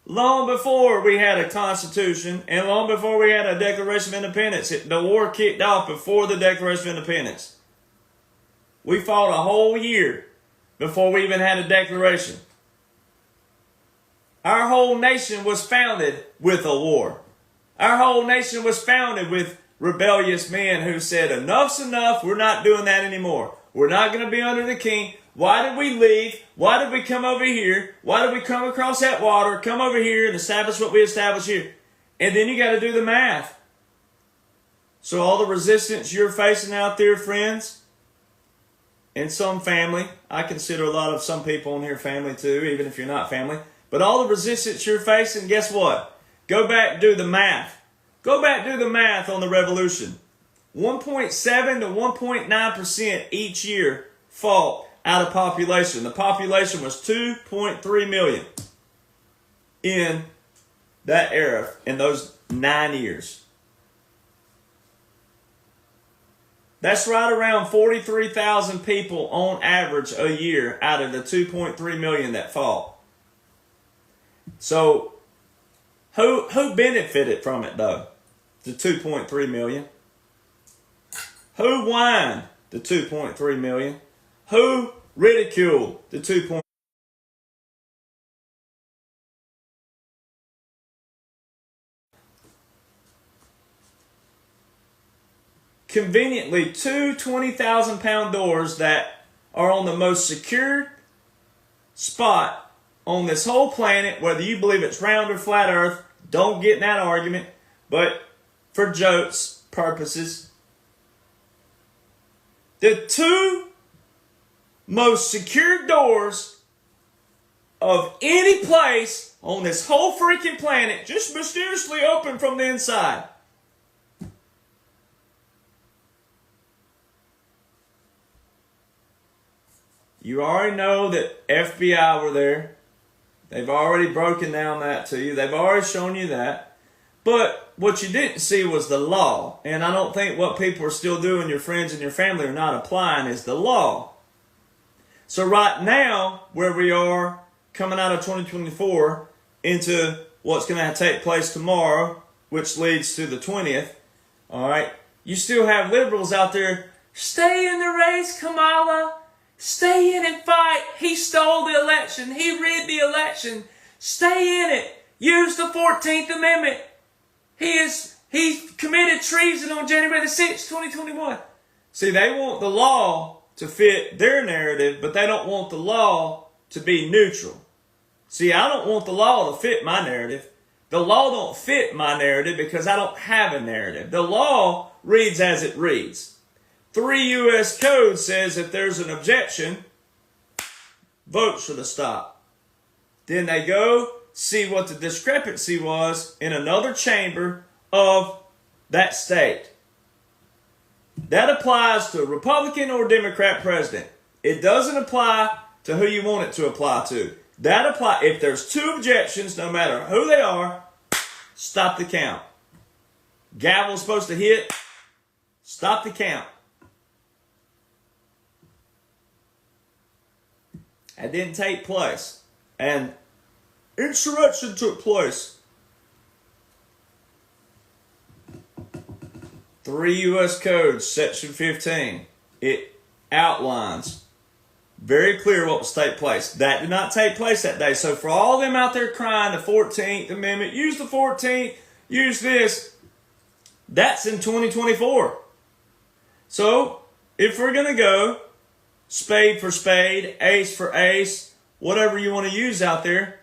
long before we had a constitution and long before we had a Declaration of Independence. The war kicked off before the Declaration of Independence. We fought a whole year before we even had a declaration. Our whole nation was founded with a war. Our whole nation was founded with rebellious men who said, enough's enough, we're not doing that anymore. We're not going to be under the king. Why did we leave? Why did we come over here? Why did we come across that water, come over here and establish what we established here? And then you got to do the math. So all the resistance you're facing out there, friends, and some family, I consider a lot of some people on here family too, even if you're not family. But all the resistance you're facing, guess what? Go back and do the math. Go back and do the math on the revolution. 1.7 to 1.9% each year fought out of population. The population was 2.3 million in that era, in those 9 years. That's right around 43,000 people on average a year out of the 2.3 million that fought. So, who benefited from it though? The 2.3 million. Who whined? The 2.3 million. Who ridiculed? The 2.3 conveniently, two 20,000-pound doors that are on the most secured spot on this whole planet, whether you believe it's round or flat earth, don't get in that argument, but for jokes purposes, the two most secure doors of any place on this whole freaking planet just mysteriously open from the inside. You already know that FBI were there. They've already broken down that to you. They've already shown you that. But what you didn't see was the law. And I don't think what people are still doing, your friends and your family are not applying, is the law. So right now, where we are coming out of 2024 into what's going to take place tomorrow, which leads to the 20th, all right, you still have liberals out there, stay in the race, Kamala. Stay in and fight. He stole the election. He rigged the election. Stay in it. Use the 14th Amendment. He committed treason on January the 6th, 2021. See, they want the law to fit their narrative, but they don't want the law to be neutral. See, I don't want the law to fit my narrative. The law don't fit my narrative because I don't have a narrative. The law reads as it reads. 3 U.S. Code says if there's an objection, votes should have stopped. Then they go see what the discrepancy was in another chamber of that state. That applies to a Republican or Democrat president. It doesn't apply to who you want it to apply to. That apply if there's two objections, no matter who they are, stop the count. Gavel's supposed to hit, stop the count. It didn't take place. And insurrection took place. 3 U.S. Code, Section 15. It outlines very clear what was to take place. That did not take place that day. So for all them out there crying the 14th Amendment, use the 14th, use this, that's in 2024. So if we're going to go spade for spade, ace for ace, whatever you want to use out there,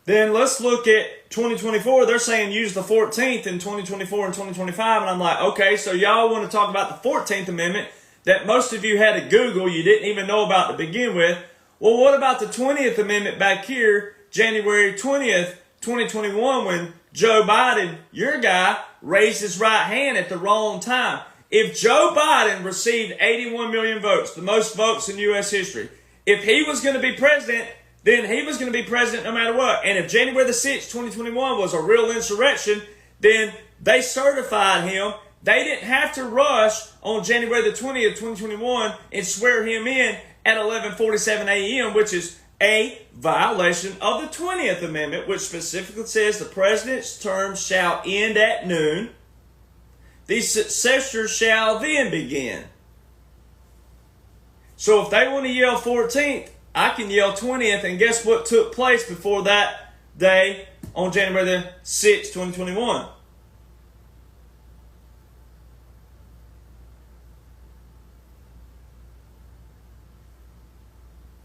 then let's look at 2024. They're saying use the 14th in 2024 and 2025. And I'm like, okay, so y'all want to talk about the 14th Amendment that most of you had to Google, you didn't even know about to begin with. Well, what about the 20th Amendment back here, January 20th, 2021, when Joe Biden, your guy, raised his right hand at the wrong time? If Joe Biden received 81 million votes, the most votes in U.S. history, if he was going to be president, then he was going to be president no matter what. And if January the 6th, 2021 was a real insurrection, then they certified him. They didn't have to rush on January the 20th, 2021 and swear him in at 11:47 a.m., which is a violation of the 20th Amendment, which specifically says the president's term shall end at noon. The successor shall then begin. So if they want to yell 14th, I can yell 20th, and guess what took place before that day on January the 6th, 2021?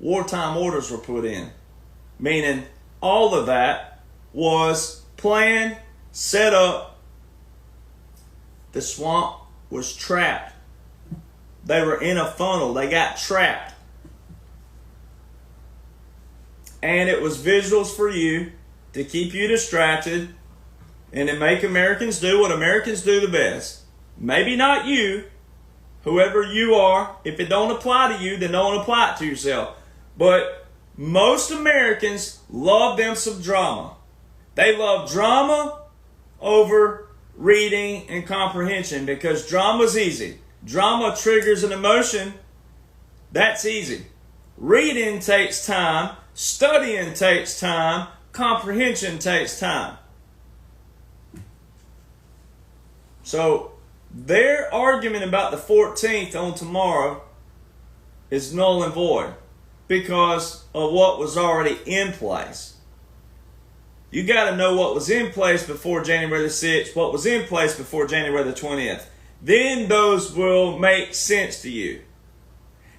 Wartime orders were put in, meaning all of that was planned, set up. The swamp was trapped. They were in a funnel. They got trapped. And it was visuals for you to keep you distracted and to make Americans do what Americans do the best. Maybe not you, whoever you are. If it don't apply to you, then don't apply it to yourself. But most Americans love them some drama. They love drama over reading and comprehension because drama's easy. Drama triggers an emotion. That's easy. Reading takes time. Studying takes time. Comprehension takes time. So their argument about the 14th on tomorrow is null and void because of what was already in place. You got to know what was in place before January the 6th, what was in place before January the 20th. Then those will make sense to you.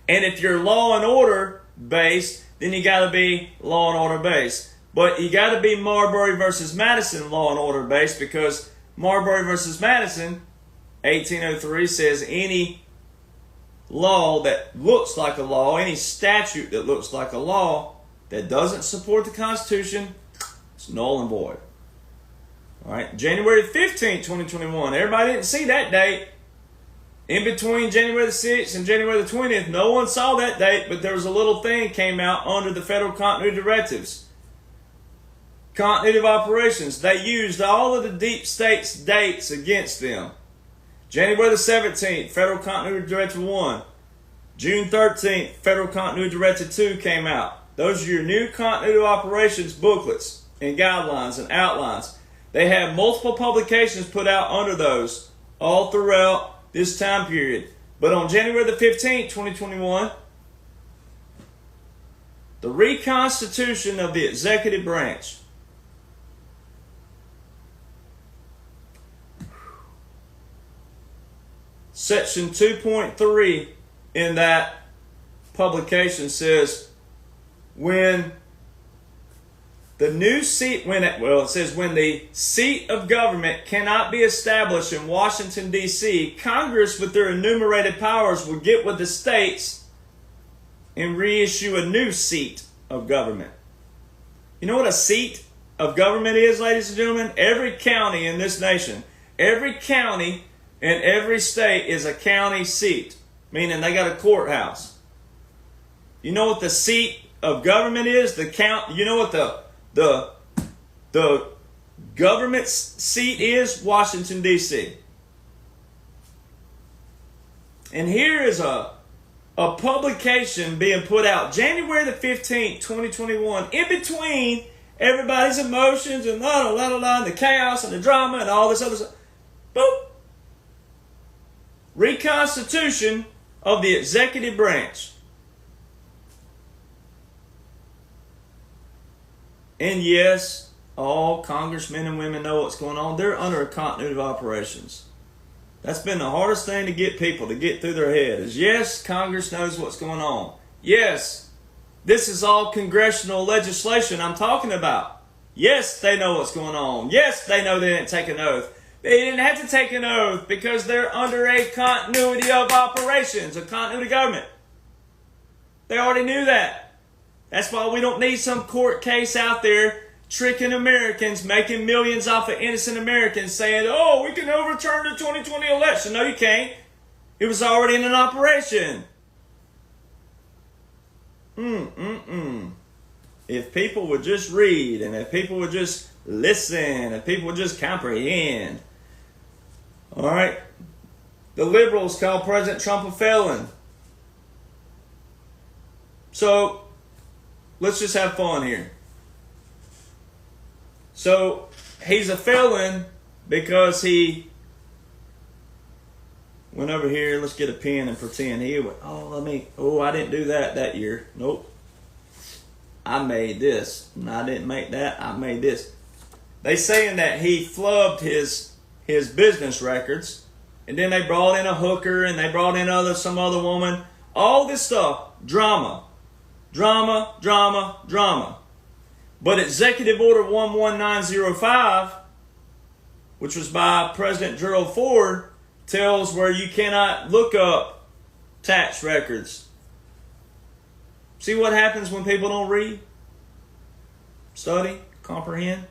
And if you're law and order based, then you got to be law and order based. But you got to be Marbury versus Madison law and order based because Marbury versus Madison, 1803, says any law that looks like a law, any statute that looks like a law that doesn't support the Constitution, it's null and void. All right, January 15th, 2021. Everybody didn't see that date. In between January the 6th and January the 20th, no one saw that date, but there was a little thing came out under the Federal Continuity Directives. Continuity of operations. They used all of the deep state's dates against them. January the 17th, Federal Continuity Directive 1. June 13th, Federal Continuity Directive 2 came out. Those are your new continuity of operations booklets and guidelines and outlines. They have multiple publications put out under those all throughout this time period. But on January the 15th, 2021, the reconstitution of the executive branch. Section 2.3 in that publication says when the seat of government cannot be established in Washington, D.C., Congress, with their enumerated powers, will get with the states and reissue a new seat of government. You know what a seat of government is, ladies and gentlemen? Every county in this nation, every county in every state is a county seat, meaning they got a courthouse. You know what the seat of government is? You know what the government's seat is? Washington, D.C. And here is a publication being put out January the 15th, 2021, in between everybody's emotions and and the chaos and the drama and all this other stuff. Boop. Reconstitution of the executive branch. And yes, all congressmen and women know what's going on. They're under a continuity of operations. That's been the hardest thing to get people to get through their head is, yes, Congress knows what's going on. Yes, this is all congressional legislation I'm talking about. Yes, they know what's going on. Yes, they know they didn't take an oath. They didn't have to take an oath because they're under a continuity of operations, a continuity of government. They already knew that. That's why we don't need some court case out there tricking Americans, making millions off of innocent Americans, saying, oh, we can overturn the 2020 election. No, you can't. It was already in an operation. If people would just read, and if people would just listen, if people would just comprehend. All right. The liberals call President Trump a felon. So, let's just have fun here. So, he's a felon because he went over here. Let's get a pen and pretend he went, I didn't do that year. Nope. I made this. And I didn't make that. I made this. They saying that he flubbed his business records, and then they brought in a hooker, and they brought in some other woman. All this stuff, drama. But Executive Order 11905, which was by President Gerald Ford, tells where you cannot look up tax records. See what happens when people don't read, study, comprehend?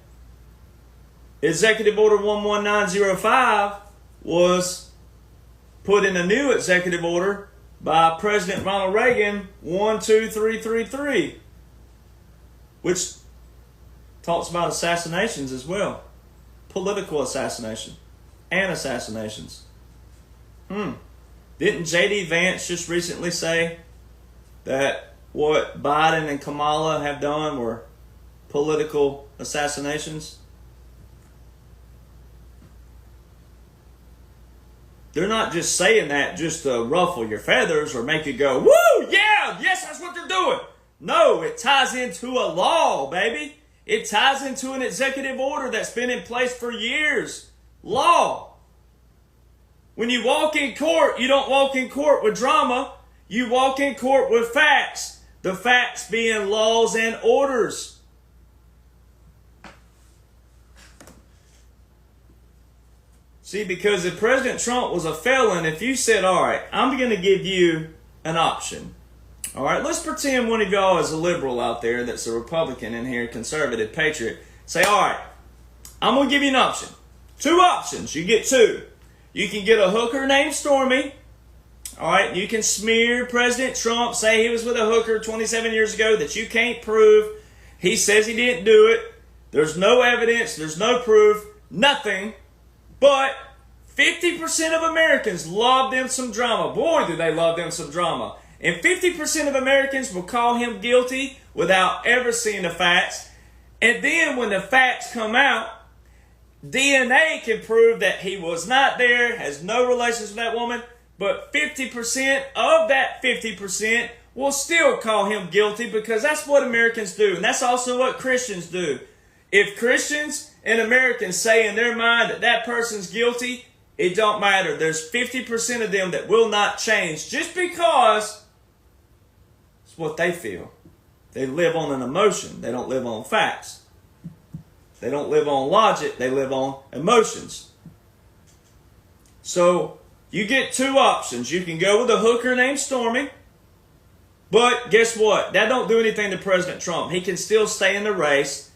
Executive Order 11905 was put in a new executive order by President Ronald Reagan, 12333, which talks about assassinations as well. Political assassination and assassinations. Didn't J.D. Vance just recently say that what Biden and Kamala have done were political assassinations? They're not just saying that just to ruffle your feathers or make you go, woo, yeah, yes, that's what they're doing. No, it ties into a law, baby. It ties into an executive order that's been in place for years. Law. When you walk in court, you don't walk in court with drama. You walk in court with facts. The facts being laws and orders. See, because if President Trump was a felon, if you said, all right, I'm going to give you an option. All right, let's pretend one of y'all is a liberal out there that's a Republican in here, conservative, patriot. Say, all right, I'm going to give you an option. 2 options. You get 2. You can get a hooker named Stormy. All right, you can smear President Trump, say he was with a hooker 27 years ago that you can't prove. He says he didn't do it. There's no evidence. There's no proof. Nothing. But 50% of Americans love them some drama. Boy, do they love them some drama. And 50% of Americans will call him guilty without ever seeing the facts. And then when the facts come out, DNA can prove that he was not there, has no relations with that woman. But 50% of that 50% will still call him guilty because that's what Americans do. And that's also what Christians do. If Christians and Americans say in their mind that that person's guilty, it don't matter. There's 50% of them that will not change just because it's what they feel. They live on an emotion. They don't live on facts. They don't live on logic. They live on emotions. So you get 2 options. You can go with a hooker named Stormy. But guess what? That don't do anything to President Trump. He can still stay in the race.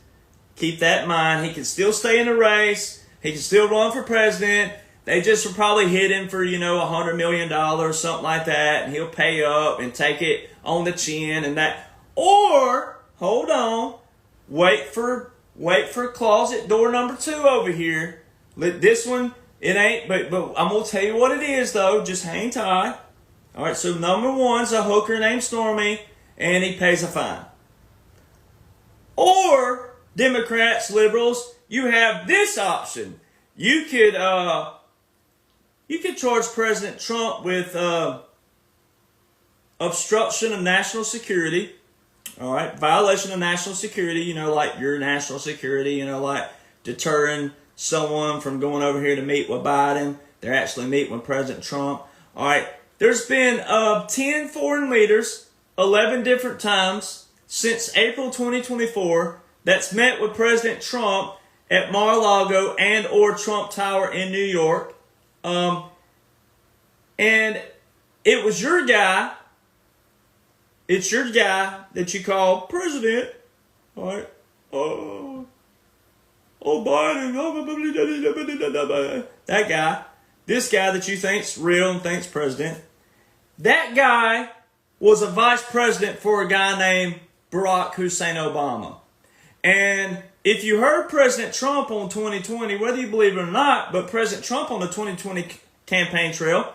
Keep that in mind. He can still stay in the race. He can still run for president. They just will probably hit him for, $100 million, something like that. And he'll pay up and take it on the chin and that. Or, hold on, wait for closet door number 2 over here. This one, it ain't, but I'm going to tell you what it is, though. Just hang tight. All right, so number 1's a hooker named Stormy, and he pays a fine. Or, Democrats, liberals, you have this option. You could charge President Trump with obstruction of national security. All right, violation of national security, like your national security, like deterring someone from going over here to meet with Biden. They're actually meeting with President Trump. All right, there's been 10 foreign leaders, 11 different times since April 2024 that's met with President Trump at Mar-a-Lago and or Trump Tower in New York. And it was your guy. It's your guy that you call president. All right. Oh, Biden. That guy. This guy that you think's real and thinks president. That guy was a vice president for a guy named Barack Hussein Obama. And if you heard President Trump on 2020, whether you believe it or not, but President Trump on the 2020 campaign trail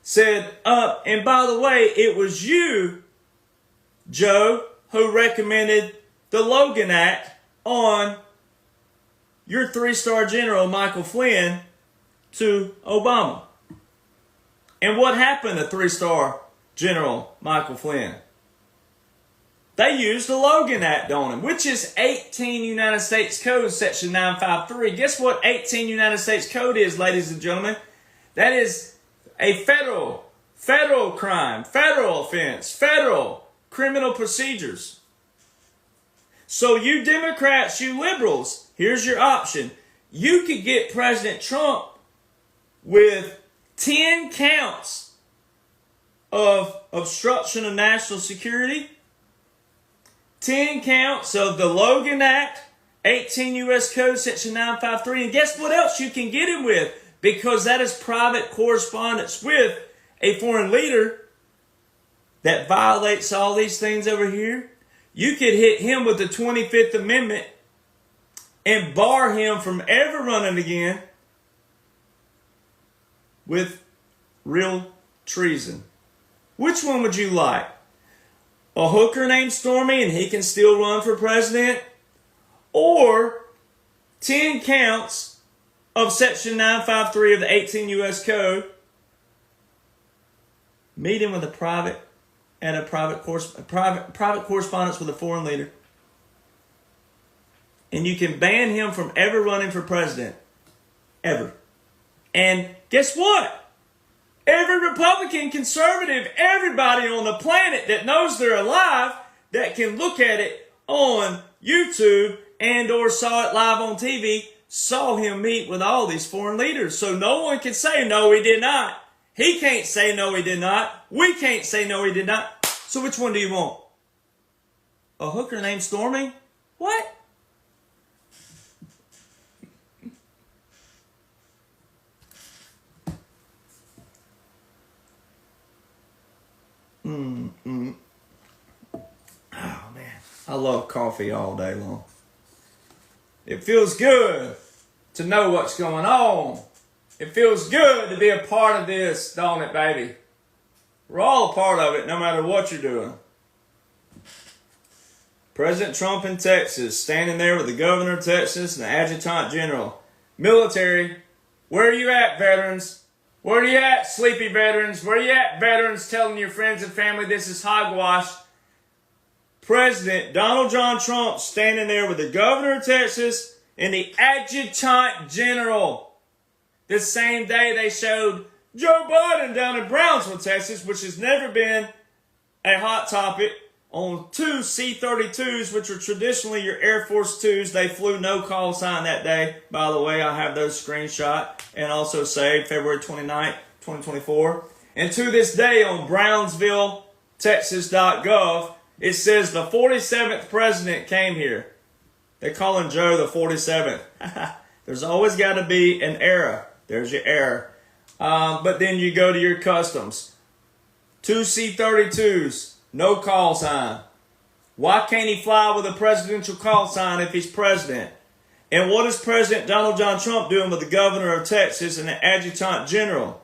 said, and by the way, it was you, Joe, who recommended the Logan Act on your 3-star general, Michael Flynn, to Obama. And what happened to 3-star general Michael Flynn? They used the Logan Act on him, which is 18 United States Code, Section 953. Guess what 18 United States Code is, ladies and gentlemen? That is a federal crime, federal offense, federal criminal procedures. So you Democrats, you liberals, here's your option. You could get President Trump with 10 counts of obstruction of national security, 10 counts of the Logan Act, 18 U.S. Code, Section 953, and guess what else you can get him with? because that is private correspondence with a foreign leader that violates all these things over here. You could hit him with the 25th Amendment and bar him from ever running again with real treason. Which one would you like? A hooker named Stormy and he can still run for president? Or 10 counts of Section 953 of the 18 U.S. Code? Meet him with a private correspondence with a foreign leader. And you can ban him from ever running for president. Ever. And guess what? Every Republican, conservative, everybody on the planet that knows they're alive, that can look at it on YouTube and or saw it live on TV, saw him meet with all these foreign leaders. So no one can say, no, he did not. He can't say, no, he did not. We can't say, no, he did not. So which one do you want? A hooker named Stormy? What? Oh, man. I love coffee all day long. It feels good to know what's going on. It feels good to be a part of this, don't it, baby? We're all a part of it, no matter what you're doing. President Trump in Texas, standing there with the governor of Texas and the adjutant general. Military, where are you at, veterans? Where are you at, sleepy veterans? Where are you at, veterans, telling your friends and family this is hogwash? President Donald John Trump standing there with the governor of Texas and the adjutant general. The same day they showed Joe Biden down in Brownsville, Texas, which has never been a hot topic, on 2 C-32s, which are traditionally your Air Force 2s. They flew no call sign that day. By the way, I have those screenshot and also saved February 29th, 2024. And to this day on BrownsvilleTexas.gov, it says the 47th president came here. They call him Joe the 47th. There's always got to be an era. There's your error. But then you go to your customs. 2 C-32s, no call sign. Why can't he fly with a presidential call sign if he's president? And what is President Donald John Trump doing with the governor of Texas and the adjutant general?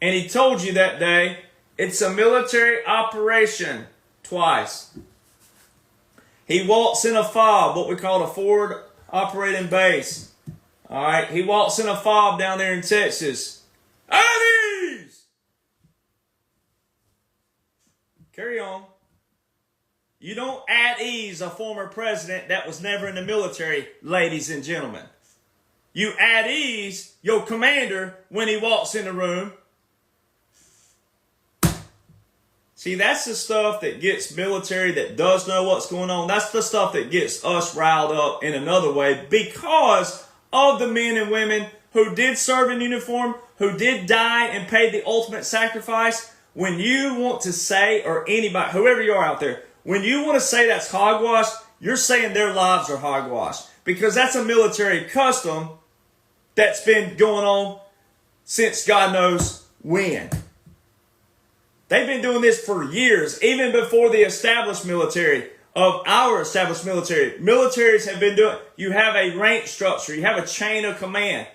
And he told you that day, it's a military operation. Twice. He walks in a fob, what we call a forward operating base. All right, he walks in a fob down there in Texas. At ease! Carry on. You don't at ease a former president that was never in the military, ladies and gentlemen. You at ease your commander when he walks in the room. See, that's the stuff that gets military that does know what's going on. That's the stuff that gets us riled up in another way because of the men and women who did serve in uniform, who did die and paid the ultimate sacrifice. When you want to say, or anybody, whoever you are out there, when you want to say that's hogwash, you're saying their lives are hogwash. Because that's a military custom that's been going on since God knows when. They've been doing this for years, even before the established military of our established military. Militaries have been doing, you have a rank structure, you have a chain of command.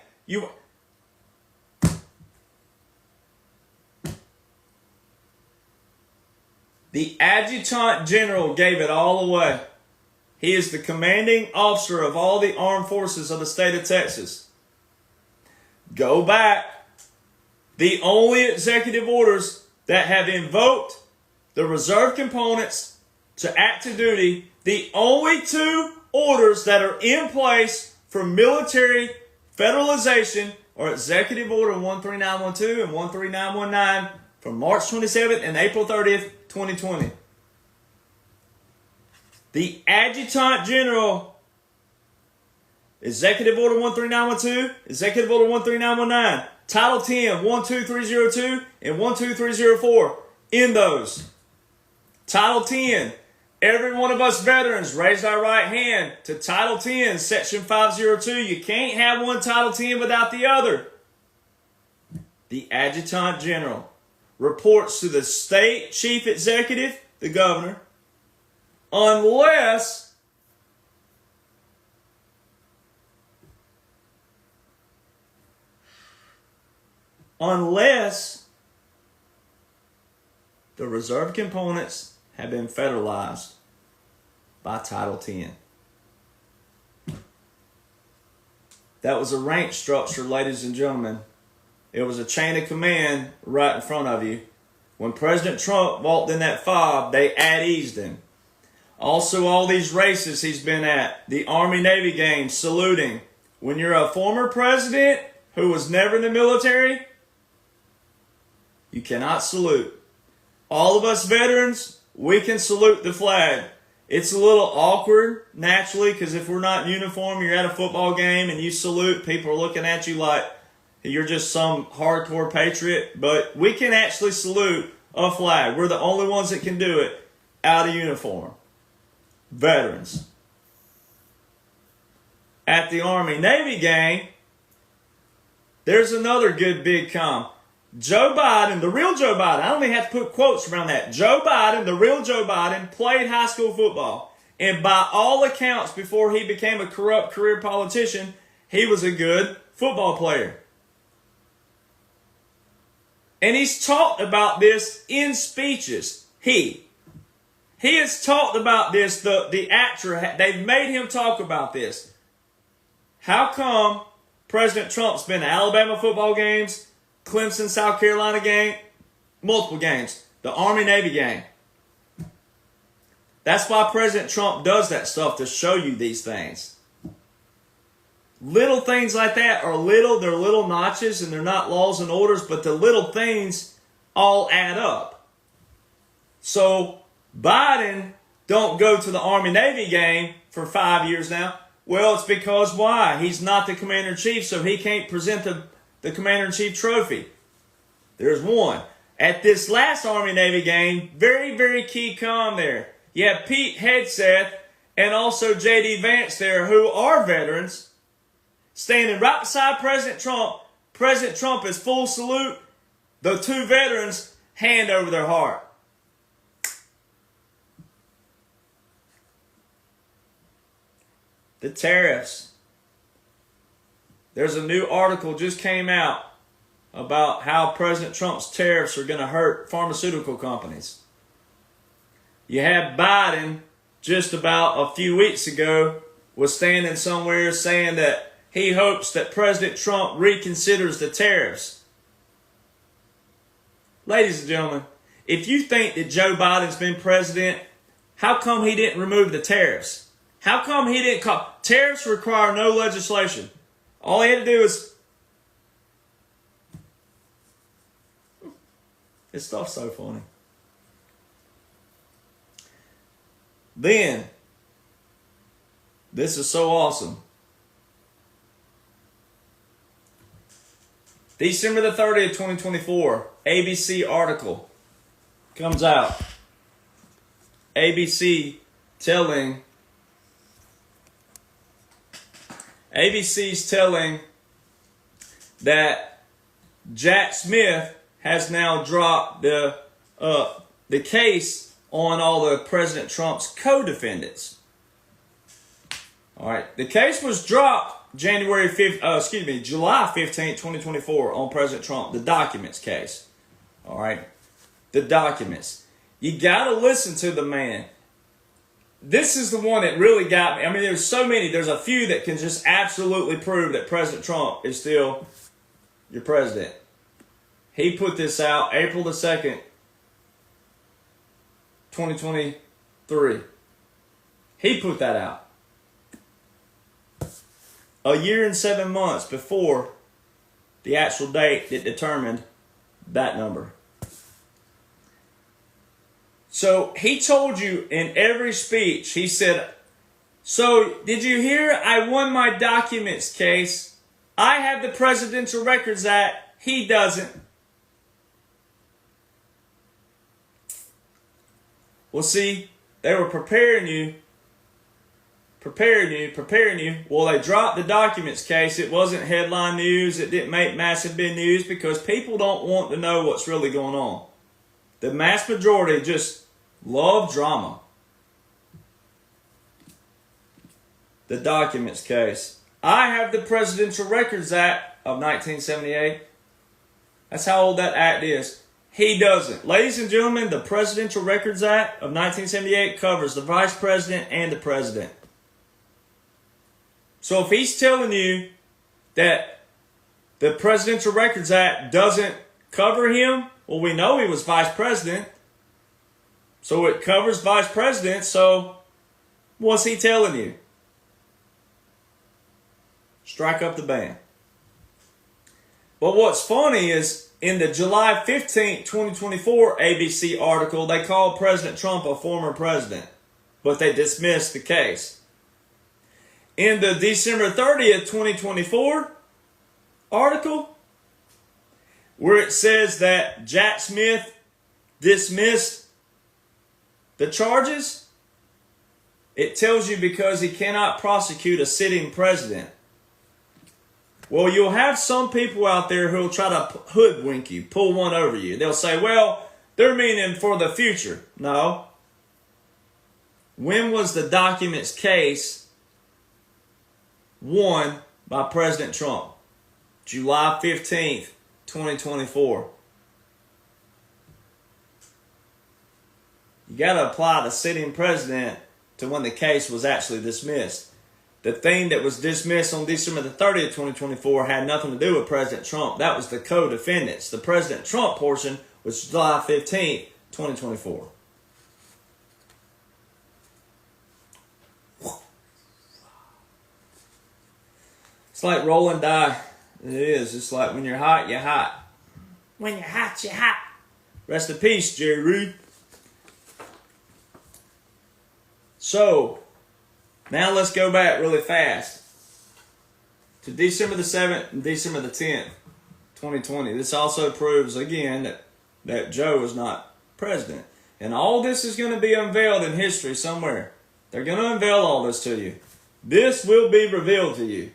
The adjutant general gave it all away. He is the commanding officer of all the armed forces of the state of Texas. Go back. The only executive orders that have invoked the reserve components to active duty, the only 2 orders that are in place for military federalization are Executive Order 13912 and 13919 from March 27th and April 30th, 2020. The Adjutant General, Executive Order 13912, Executive Order 13919, Title 10, 12302, and 12304. In those. Title 10, every one of us veterans raised our right hand to Title 10, Section 502. You can't have one Title 10 without the other. the Adjutant General, reports to the state chief executive, the governor, unless the reserve components have been federalized by Title 10. That was a rank structure, ladies and gentlemen. It was a chain of command right in front of you. When President Trump walked in that fob, they at-eased him. Also, all these races he's been at, the Army-Navy games, saluting. When you're a former president who was never in the military, you cannot salute. All of us veterans, we can salute the flag. It's a little awkward, naturally, because if we're not in uniform, you're at a football game and you salute, people are looking at you like you're just some hardcore patriot. But we can actually salute a flag. We're the only ones that can do it out of uniform. Veterans. At the Army-Navy game, there's another good big com. Joe Biden, the real Joe Biden, I don't even have to put quotes around that. Joe Biden, the real Joe Biden, played high school football. And by all accounts, before he became a corrupt career politician, he was a good football player. And he's talked about this in speeches. He has talked about this, the actor, they've made him talk about this. How come President Trump's been to Alabama football games, Clemson, South Carolina game, multiple games, the Army-Navy game? That's why President Trump does that stuff, to show you these things. Little things like that are little, they're little notches and they're not laws and orders, but the little things all add up. So Biden don't go to the Army-Navy game for 5 years now. Well, it's because why? He's not the Commander-in-Chief, so he can't present the Commander-in-Chief trophy. There's one. At this last Army-Navy game, very, very key com there. You have Pete Hegseth and also J.D. Vance there, who are veterans, standing right beside President Trump. President Trump is full salute. The two veterans, hand over their heart. The tariffs. There's a new article just came out about how President Trump's tariffs are going to hurt pharmaceutical companies. You had Biden just about a few weeks ago was standing somewhere saying that he hopes that President Trump reconsiders the tariffs. Ladies and gentlemen, if you think that Joe Biden's been president, how come he didn't remove the tariffs? How come he didn't call? Tariffs require no legislation. All he had to do is... This stuff's so funny. Then, this is so awesome. December the 30th, 2024, ABC article comes out. ABC's telling that Jack Smith has now dropped the case on all the President Trump's co-defendants. All right, the case was dropped July 15th, 2024 on President Trump, the documents case. All right, the documents. You got to listen to the man. This is the one that really got me. I mean, there's so many. There's a few that can just absolutely prove that President Trump is still your president. He put this out April the 2nd, 2023. He put that out. A year and 7 months before the actual date that determined that number. So he told you in every speech, he said, so did you hear I won my documents case? I have the Presidential Records Act. He doesn't. Well, see, they were preparing you preparing you. Well, they dropped the documents case. It wasn't headline news. It didn't make massive big news because people don't want to know what's really going on. The mass majority just love drama. The documents case. I have the Presidential Records Act of 1978. That's how old that act is. He doesn't. Ladies and gentlemen, the Presidential Records Act of 1978 covers the Vice President and the President. So if he's telling you that the Presidential Records Act doesn't cover him, well, we know he was Vice President. So it covers Vice President, so what's he telling you? Strike up the band. But what's funny is in the July 15th, 2024 ABC article, they called President Trump a former president, but they dismissed the case. In the December 30th, 2024 article, where it says that Jack Smith dismissed the charges, it tells you because he cannot prosecute a sitting president. Well, you'll have some people out there who'll try to hoodwink you, pull one over you. They'll say, well, they're meaning for the future. No. When was the documents case won by President Trump? July 15th, 2024. You got to apply the sitting president to when the case was actually dismissed. The thing that was dismissed on December the 30th, 2024 had nothing to do with President Trump. That was the co-defendants. The President Trump portion was July 15th, 2024. It's like rolling die. It is. It's like when you're hot, you're hot. When you're hot, you're hot. Rest in peace, Jerry Reed. So, now let's go back really fast to December the 7th and December the 10th, 2020. This also proves, again, that Joe is not president. And all this is going to be unveiled in history somewhere. They're going to unveil all this to you. This will be revealed to you.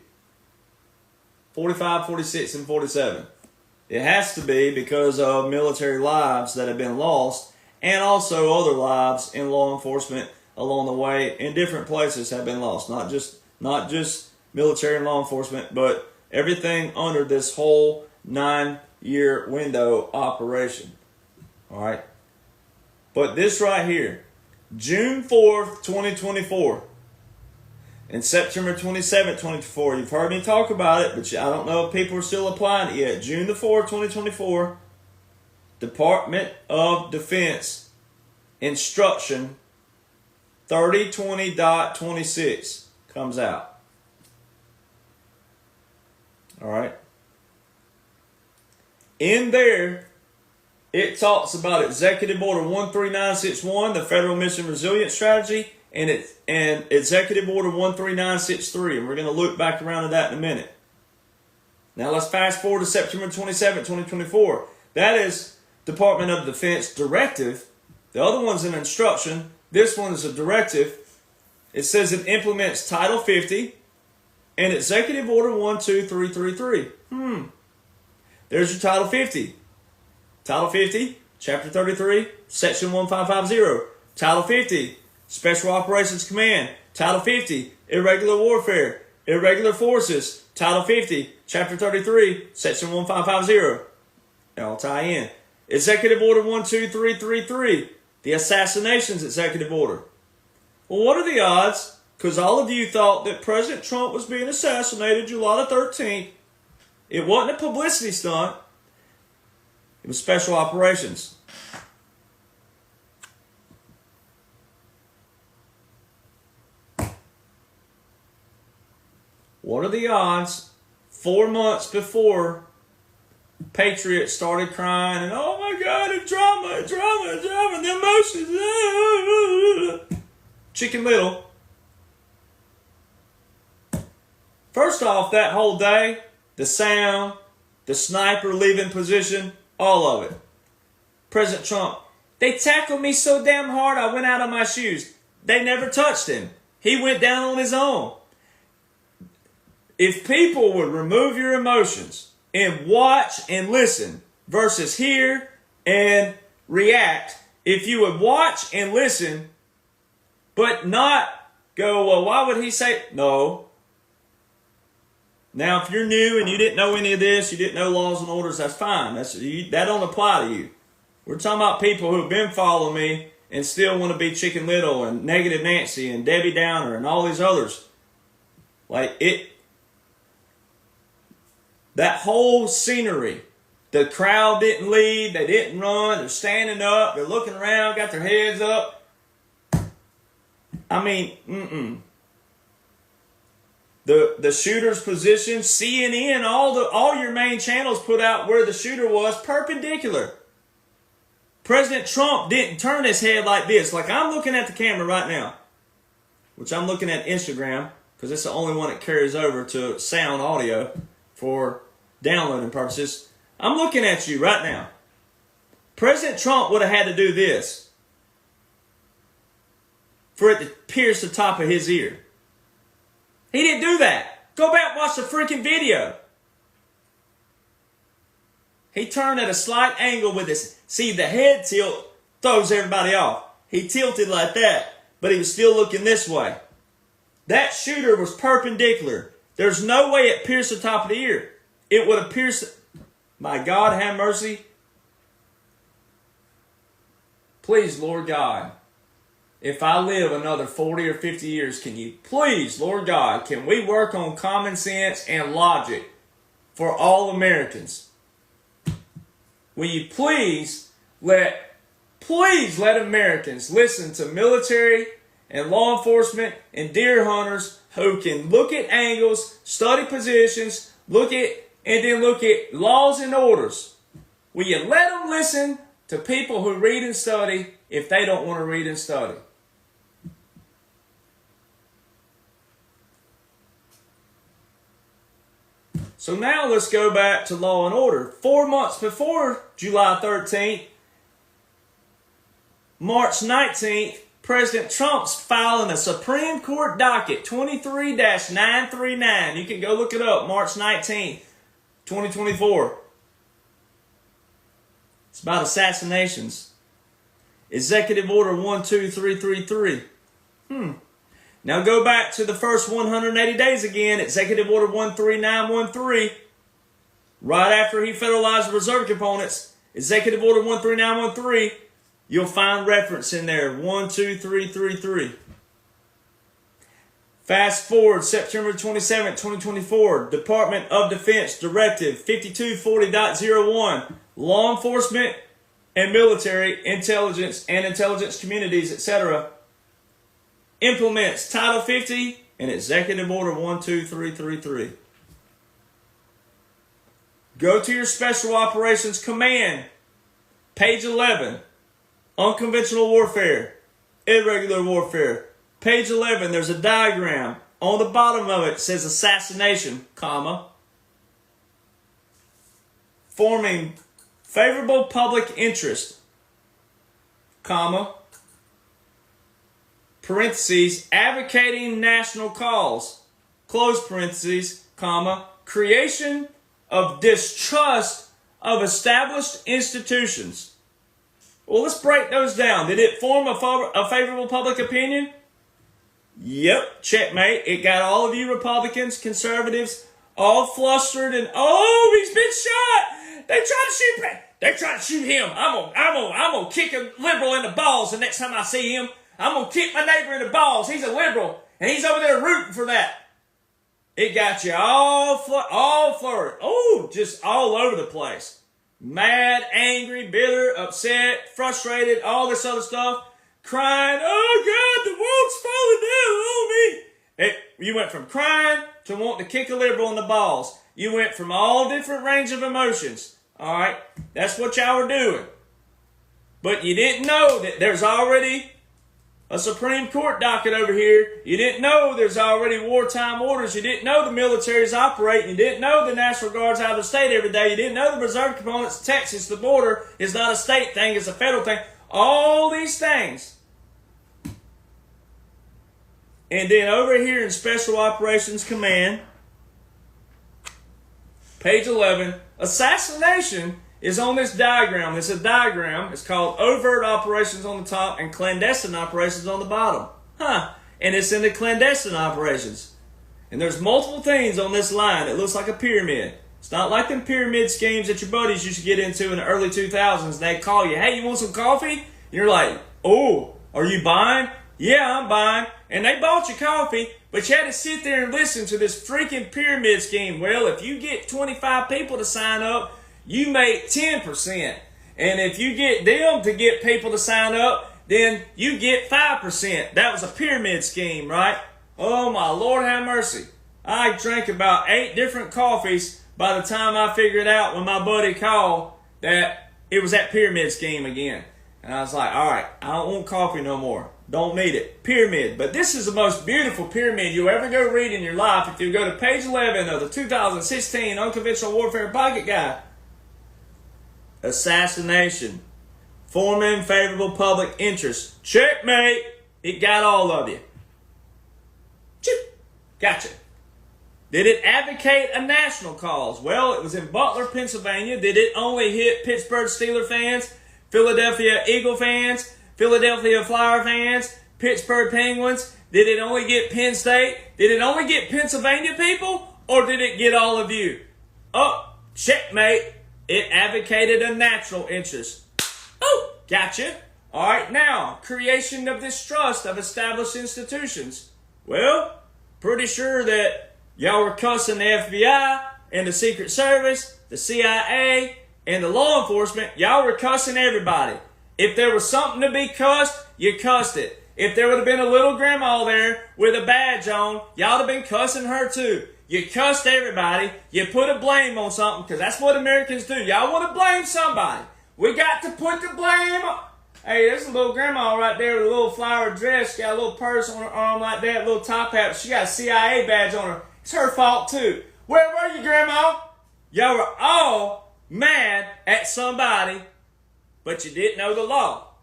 45, 46, and 47. It has to be because of military lives that have been lost and also other lives in law enforcement along the way in different places have been lost. Not just military and law enforcement, but everything under this whole 9-year window operation. All right. But this right here, June 4th, 2024, and September 27th, 2024. You've heard me talk about it, but I don't know if people are still applying it yet. June the 4th, 2024, Department of Defense Instruction 3020.26 comes out. All right. In there, it talks about Executive Order 13961, the Federal Mission Resilience Strategy, and Executive Order 13963. And we're going to loop back around to that in a minute. Now let's fast forward to September 27, 2024. That is Department of Defense Directive. The other one's an instruction. This one is a directive. It says it implements Title 50 and Executive Order 12333. There's your Title 50. Title 50, Chapter 33, Section 1550. Title 50, Special Operations Command. Title 50, Irregular Warfare, Irregular Forces. Title 50, Chapter 33, Section 1550. They all tie in. Executive Order 12333, the Assassinations Executive Order. Well, what are the odds? Because all of you thought that President Trump was being assassinated July the 13th. It wasn't a publicity stunt. It was special operations. What are the odds? 4 months before Patriots started crying and, oh my God, it's drama, the emotions. Chicken Little. First off, that whole day, the sound, the sniper leaving position, all of it. President Trump, they tackled me so damn hard I went out of my shoes. They never touched him. He went down on his own. If people would remove your emotions and watch and listen versus hear and react, if you would watch and listen, but not go, well, why would he say, no. Now, if you're new and you didn't know any of this, you didn't know laws and orders, that's fine. That don't apply to you. We're talking about people who have been following me and still want to be Chicken Little and Negative Nancy and Debbie Downer and all these others. That whole scenery, the crowd didn't leave, they didn't run, they're standing up, they're looking around, got their heads up. I mean, The shooter's position, CNN, all your main channels put out where the shooter was perpendicular. President Trump didn't turn his head like this. Like I'm looking at the camera right now, which I'm looking at Instagram because it's the only one that carries over to sound audio for downloading purposes. I'm looking at you right now. President Trump would have had to do this for it to pierce the top of his ear. He didn't do that. Go back and watch the freaking video. He turned at a slight angle with his... See, the head tilt throws everybody off. He tilted like that, but he was still looking this way. That shooter was perpendicular. There's no way it pierced the top of the ear. It would have pierced... My God, have mercy. Please, Lord God, if I live another 40 or 50 years, can you please, Lord God, can we work on common sense and logic for all Americans? Will you please let Americans listen to military and law enforcement and deer hunters who can look at angles, study positions, look at laws and orders. Will you let them listen to people who read and study if they don't want to read and study? So now let's go back to law and order. 4 months before July 13th, March 19th, President Trump's filing a Supreme Court docket 23-939. You can go look it up, March 19th, 2024. It's about assassinations. Executive Order 12333. Now go back to the first 180 days again, Executive Order 13913. Right after he federalized the reserve components, Executive Order 13913, you'll find reference in there, 12333. Fast forward, September 27, 2024, Department of Defense Directive 5240.01, law enforcement and military intelligence and intelligence communities, etc., implements Title 50 and Executive Order 12333. Go to your Special Operations Command, page 11, Unconventional Warfare, Irregular Warfare. Page 11, there's a diagram. On the bottom of it says assassination, comma, forming favorable public interest, comma, parentheses, advocating national cause, close parentheses, comma, creation of distrust of established institutions. Well, let's break those down. Did it form a favorable public opinion? Yep, checkmate. It got all of you Republicans, conservatives, all flustered and, oh, he's been shot. They tried to shoot him. I'm gonna kick a liberal in the balls the next time I see him. I'm going to kick my neighbor in the balls. He's a liberal, and he's over there rooting for that. It got you all flurried. Oh, just all over the place. Mad, angry, bitter, upset, frustrated, all this other stuff. Crying, oh, God, the world's falling down on me. You went from crying to wanting to kick a liberal in the balls. You went from all different range of emotions. All right? That's what y'all were doing. But you didn't know that there's already a Supreme Court docket over here. You didn't know there's already wartime orders. You didn't know the military's operating. You didn't know the National Guard's out of the state every day. You didn't know the reserve components of Texas, the border, is not a state thing, it's a federal thing. All these things And then over here in Special Operations Command, page 11, assassination is on this diagram. It's a diagram. It's called overt operations on the top and clandestine operations on the bottom. And it's in the clandestine operations. And there's multiple things on this line that looks like a pyramid. It's not like them pyramid schemes that your buddies used to get into in the early 2000s. And they'd call you, hey, you want some coffee? And you're like, oh, are you buying? Yeah, I'm buying. And they bought you coffee, but you had to sit there and listen to this freaking pyramid scheme. Well, if you get 25 people to sign up, you make 10%. And if you get them to get people to sign up, then you get 5%. That was a pyramid scheme, right? Oh, my Lord have mercy. I drank about 8 different coffees by the time I figured out when my buddy called that it was that pyramid scheme again. And I was like, all right, I don't want coffee no more. Don't need it. Pyramid. But this is the most beautiful pyramid you'll ever go read in your life if you go to page 11 of the 2016 Unconventional Warfare Pocket Guide. Assassination. Forming favorable public interest. Checkmate. It got all of you. Gotcha. Did it advocate a national cause? Well, it was in Butler, Pennsylvania. Did it only hit Pittsburgh Steelers fans, Philadelphia Eagle fans, Philadelphia Flyer fans, Pittsburgh Penguins? Did it only get Penn State? Did it only get Pennsylvania people? Or did it get all of you? Oh, checkmate. It advocated a national interest. Oh, gotcha. All right, now, creation of distrust of established institutions. Well, pretty sure that y'all were cussing the FBI and the Secret Service, the CIA, and the law enforcement. Y'all were cussing everybody. If there was something to be cussed, you cussed it. If there would have been a little grandma there with a badge on, y'all would have been cussing her too. You cussed everybody. You put a blame on something because that's what Americans do. Y'all want to blame somebody. We got to put the blame on. Hey, there's a little grandma right there with a little flower dress. She got a little purse on her arm like that, a little top hat. She got a CIA badge on her. It's her fault too. Where were you, Grandma? Y'all were all mad at somebody, but you didn't know the law.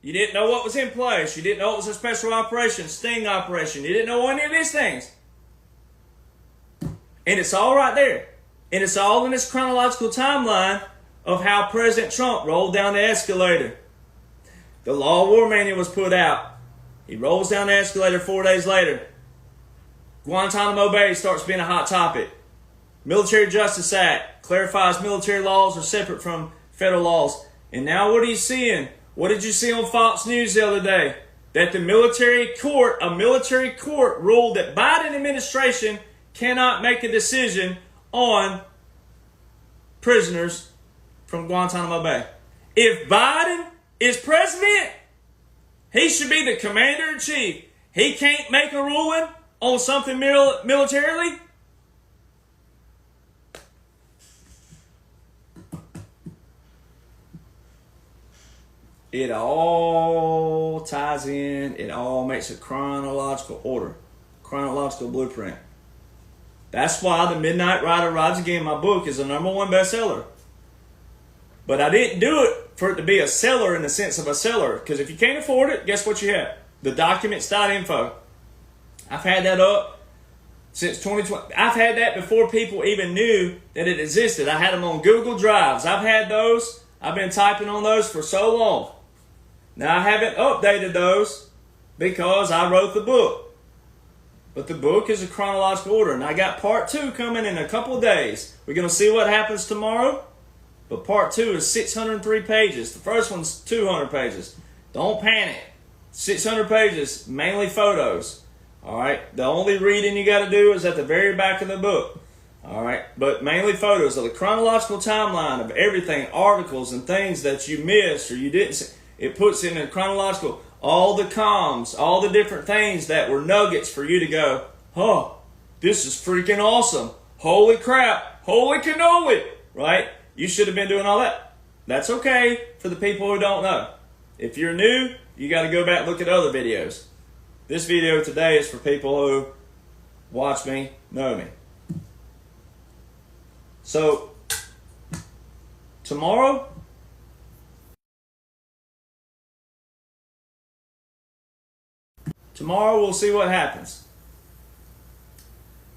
You didn't know what was in place. You didn't know it was a special operation, sting operation. You didn't know any of these things. And it's all right there. And it's all in this chronological timeline of how President Trump rolled down the escalator. The Law of War Manual was put out. He rolls down the escalator 4 days later. Guantanamo Bay starts being a hot topic. Military Justice Act clarifies military laws are separate from federal laws. And now what are you seeing? What did you see on Fox News the other day? That the military court ruled that Biden administration cannot make a decision on prisoners from Guantanamo Bay. If Biden is president, he should be the commander-in-chief. He can't make a ruling on something militarily. It all ties in. It all makes a chronological order, chronological blueprint. That's why The Midnight Rider Rides Again, my book, is a #1 bestseller. But I didn't do it for it to be a seller in the sense of a seller. Because if you can't afford it, guess what you have? The documents.info. I've had that up since 2020. I've had that before people even knew that it existed. I had them on Google Drives. I've had those. I've been typing on those for so long. Now, I haven't updated those because I wrote the book. But the book is a chronological order. And I got part 2 coming in a couple of days. We're going to see what happens tomorrow. But part 2 is 603 pages. The first one's 200 pages. Don't panic. 600 pages, mainly photos. All right. The only reading you got to do is at the very back of the book. All right. But mainly photos of the chronological timeline of everything, articles and things that you missed or you didn't see. It puts in a chronological, all the comms, all the different things that were nuggets for you to go, oh, this is freaking awesome. Holy crap. Holy cannoli. Right? You should have been doing all that. That's okay for the people who don't know. If you're new, you got to go back and look at other videos. This video today is for people who watch me, know me. So, tomorrow, Tomorrow we'll see what happens.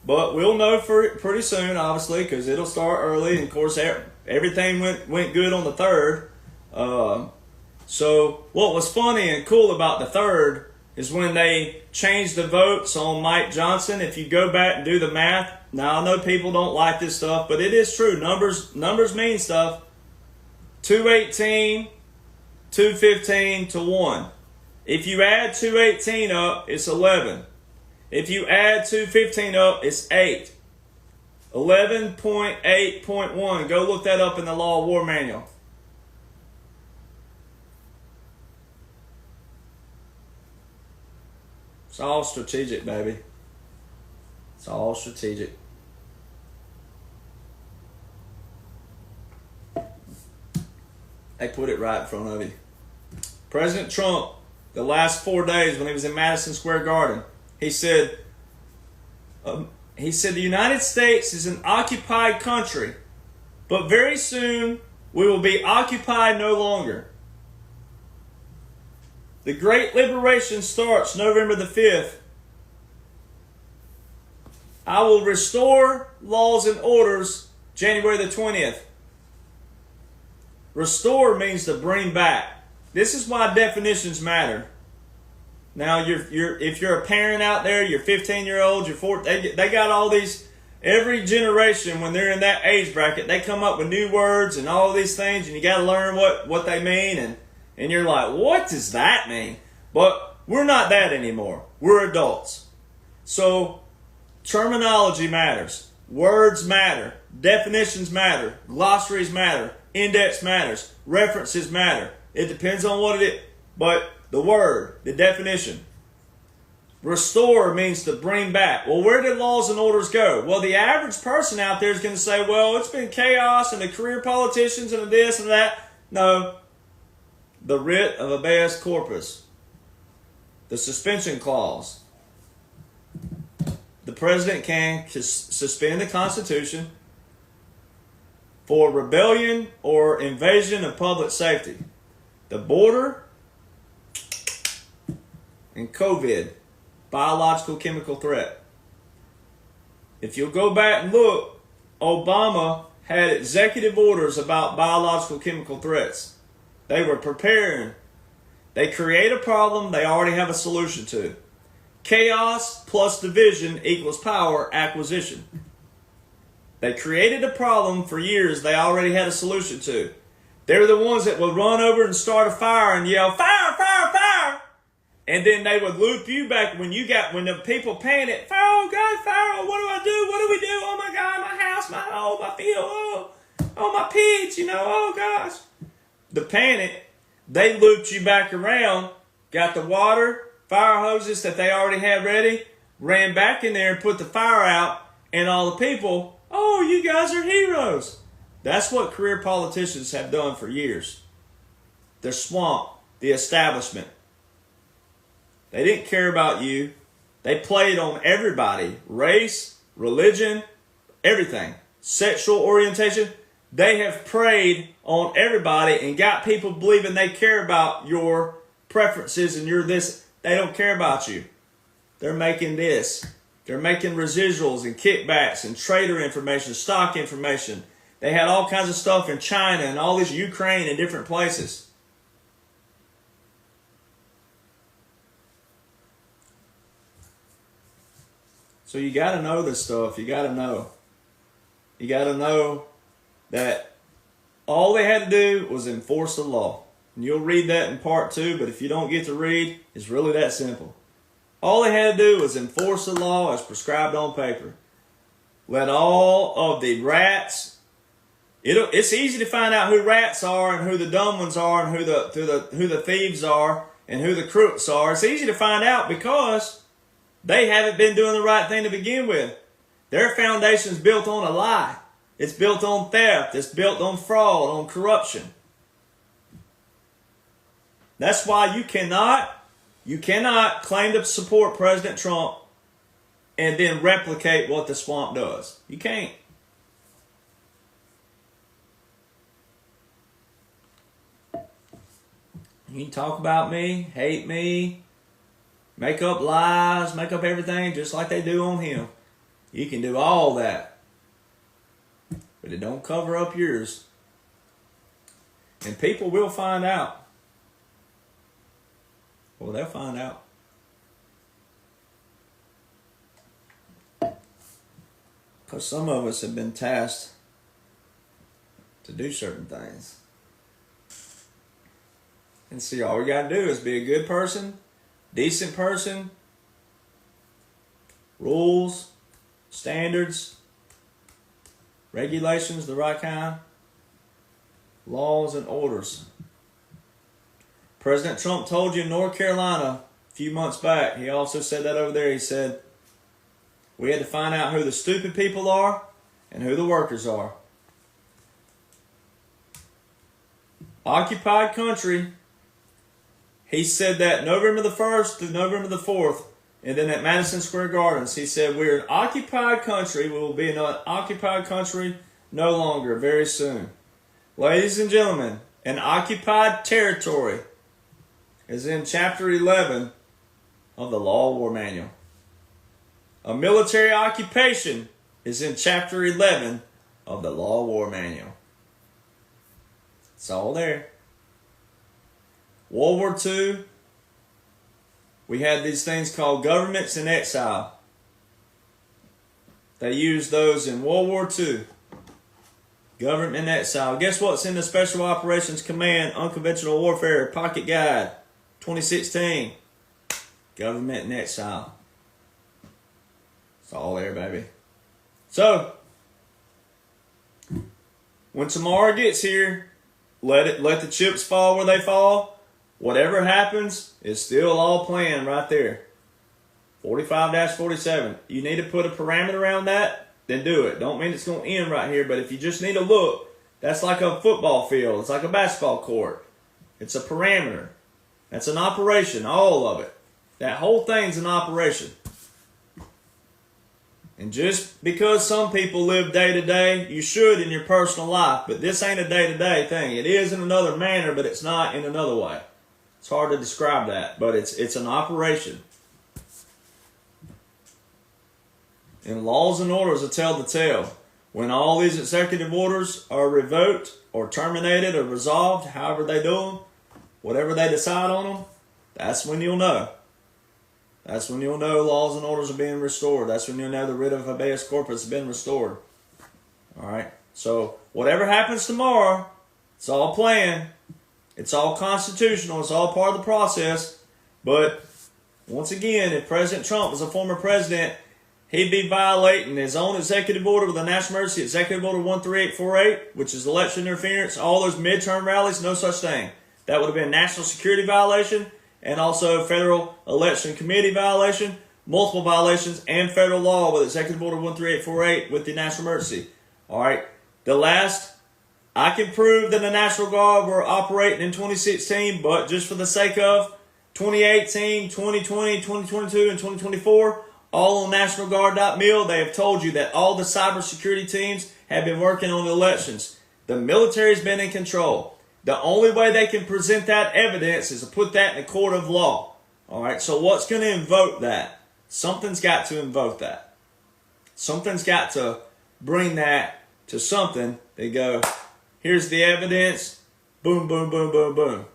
But we'll know for pretty soon, obviously, because it'll start early. And of course, everything went good on the 3rd. So what was funny and cool about the 3rd is when they changed the votes on Mike Jonhson. If you go back and do the math, now I know people don't like this stuff, but it is true. Numbers mean stuff. 218, 215 to 1. If you add 218 up, it's 11. If you add 215 up, it's 8. 11.8.1. Go look that up in the Law of War Manual. It's all strategic, baby. It's all strategic. They put it right in front of you. President Trump, the last 4 days when he was in Madison Square Garden, he said the United States is an occupied country, but very soon we will be occupied no longer. The Great Liberation starts November the 5th. I will restore laws and orders January the 20th. Restore means to bring back. This is why definitions matter. Now, if you're a parent out there, you're 15-year-old, you're 14, they got all these, every generation when they're in that age bracket, they come up with new words and all these things, and you got to learn what they mean, and you're like, what does that mean? But we're not that anymore. We're adults. So terminology matters. Words matter. Definitions matter. Glossaries matter. Index matters. References matter. It depends on what it is. But the word, the definition. Restore means to bring back. Well, where did laws and orders go? Well, the average person out there is going to say, well, it's been chaos and the career politicians and the this and that. No. The writ of habeas corpus. The suspension clause. The president can suspend the Constitution for rebellion or invasion of public safety. The border and COVID, biological chemical threat. If you'll go back and look, Obama had executive orders about biological chemical threats. They were preparing. They create a problem they already have a solution to. Chaos plus division equals power acquisition. They created a problem for years they already had a solution to. They were the ones that would run over and start a fire and yell, fire, fire, fire! And then they would loop you back when the people panic, oh God, fire, what do I do? What do we do? Oh my God, my house, my field, oh my pigs, oh gosh. The panic, they looped you back around, got the water, fire hoses that they already had ready, ran back in there and put the fire out, and all the people, oh, you guys are heroes. That's what career politicians have done for years. The swamp, the establishment. They didn't care about you. They played on everybody. Race, religion, everything. Sexual orientation. They have preyed on everybody and got people believing they care about your preferences and you're this. They don't care about you. They're making this. They're making residuals and kickbacks and trader information, stock information. They had all kinds of stuff in China and all this Ukraine and different places. So you got to know this stuff. You got to know. You got to know that all they had to do was enforce the law. And you'll read that in part 2, but if you don't get to read, it's really that simple. All they had to do was enforce the law as prescribed on paper. Let all of the rats... It's easy to find out who rats are and who the dumb ones are and who the thieves are and who the crooks are. It's easy to find out because they haven't been doing the right thing to begin with. Their foundation's built on a lie. It's built on theft. It's built on fraud, on corruption. That's why you cannot claim to support President Trump and then replicate what the swamp does. You can't. You can talk about me, hate me, make up lies, make up everything just like they do on him. You can do all that, but it don't cover up yours. And people will find out. Well, they'll find out. Because some of us have been tasked to do certain things. And see, all we got to do is be a good person, decent person, rules, standards, regulations, the right kind, laws and orders. President Trump told you in North Carolina a few months back, he also said that over there, he said, we had to find out who the stupid people are and who the workers are. Occupied country. He said that November the 1st to November the 4th, and then at Madison Square Gardens, he said, we're an occupied country. We will be an occupied country no longer, very soon. Ladies and gentlemen, an occupied territory is in Chapter 11 of the Law of War Manual. A military occupation is in Chapter 11 of the Law of War Manual. It's all there. World War II, we had these things called governments in exile. They used those in World War II. Government in exile. Guess what's in the Special Operations Command Unconventional Warfare Pocket Guide 2016? Government in exile. It's all there, baby. So, when tomorrow gets here, let the chips fall where they fall. Whatever happens is still all planned right there. 45-47. You need to put a parameter around that, then do it. Don't mean it's going to end right here, but if you just need to look, that's like a football field. It's like a basketball court. It's a parameter. That's an operation, all of it. That whole thing's an operation. And just because some people live day to day, you should in your personal life, but this ain't a day-to-day thing. It is in another manner, but it's not in another way. It's hard to describe that, but it's an operation. And laws and orders will tell the tale. When all these executive orders are revoked or terminated or resolved, however they do them, whatever they decide on them, that's when you'll know. That's when you'll know laws and orders are being restored. That's when you'll know the writ of habeas corpus has been restored. All right? So whatever happens tomorrow, it's all planned. It's all constitutional. It's all part of the process. But once again, if President Trump was a former president, he'd be violating his own executive order with a national emergency, Executive Order 13848, which is election interference. All those midterm rallies, no such thing. That would have been national security violation and also federal election committee violation, multiple violations, and federal law with Executive Order 13848 with the national emergency. All right. The last, I can prove that the National Guard were operating in 2016, but just for the sake of 2018, 2020, 2022, and 2024, all on nationalguard.mil, they have told you that all the cybersecurity teams have been working on the elections. The military's been in control. The only way they can present that evidence is to put that in a court of law. All right, so what's going to invoke that? Something's got to invoke that. Something's got to bring that to something. They go, here's the evidence, boom, boom, boom, boom, boom.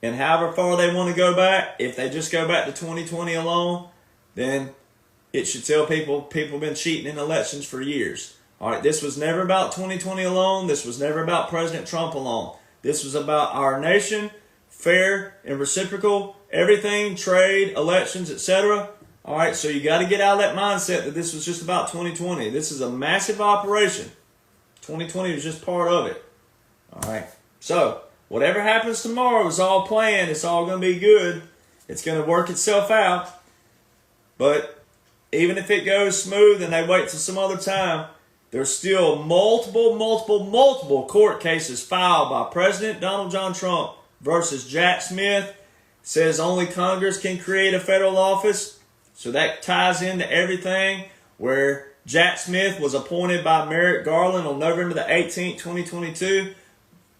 And however far they want to go back, if they just go back to 2020 alone, then it should tell people have been cheating in elections for years. All right, this was never about 2020 alone. This was never about President Trump alone. This was about our nation, fair and reciprocal, everything, trade, elections, etc. All right, so you got to get out of that mindset that this was just about 2020. This is a massive operation. 2020 was just part of it. All right, so whatever happens tomorrow is all planned. It's all going to be good. It's going to work itself out. But even if it goes smooth and they wait till some other time, there's still multiple court cases filed by President Donald John Trump versus Jack Smith. Says only Congress can create a federal office. So that ties into everything where Jack Smith was appointed by Merrick Garland on November the 18th, 2022,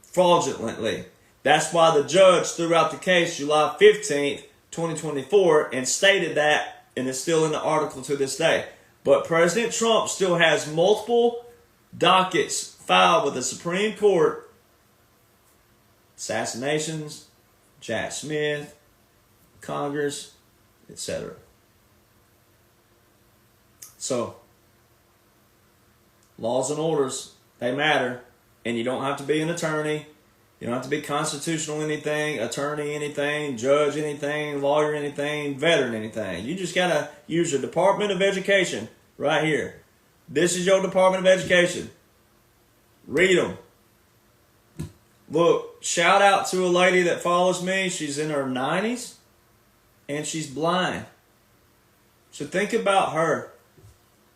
fraudulently. That's why the judge threw out the case July 15th 2024 and stated that, and it's still in the article to this day. But President Trump still has multiple dockets filed with the Supreme Court. Assassinations, Jack Smith, Congress, etc. So, laws and orders, they matter. And you don't have to be an attorney. You don't have to be constitutional anything, attorney anything, judge anything, lawyer anything, veteran anything. You just got to use your Department of Education right here. This is your Department of Education. Read them. Look, shout out to a lady that follows me. She's in her 90s and she's blind. So think about her.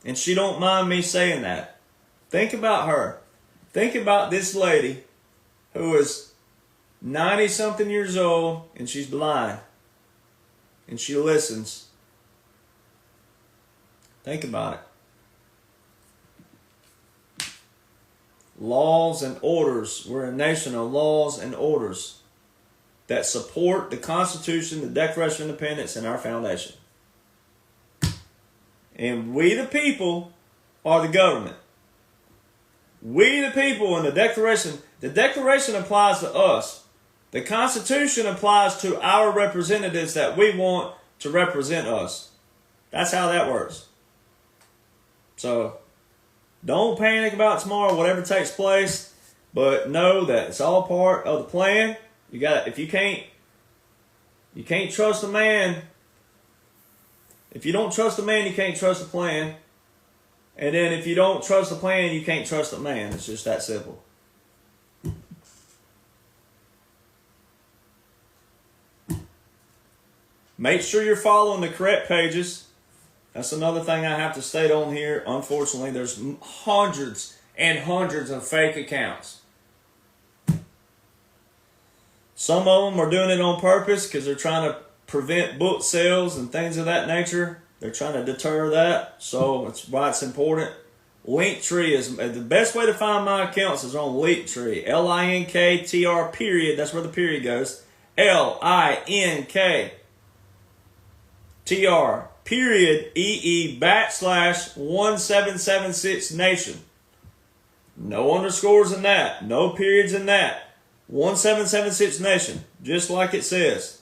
And she don't mind me saying that. Think about her. Think about this lady who is 90-something years old and she's blind. And she listens. Think about it. Laws and orders. We're a nation of laws and orders that support the Constitution, the Declaration of Independence, and our foundation. And we the people are the government. We the people in the Declaration applies to us. The Constitution applies to our representatives that we want to represent us. That's how that works. So, don't panic about tomorrow, whatever takes place, but know that it's all part of the plan. You can't trust a man. If you don't trust a man, you can't trust the plan. And then if you don't trust the plan, you can't trust the man. It's just that simple. Make sure you're following the correct pages. That's another thing I have to state on here. Unfortunately, there's hundreds and hundreds of fake accounts. Some of them are doing it on purpose because they're trying to prevent book sales and things of that nature. They're trying to deter that, so that's why it's important. Linktree is the best way to find my accounts is on Linktree. LINKTR period. That's where the period goes. LINKTR period EE /1776 nation. No underscores in that. No periods in that. 1776 nation. Just like it says.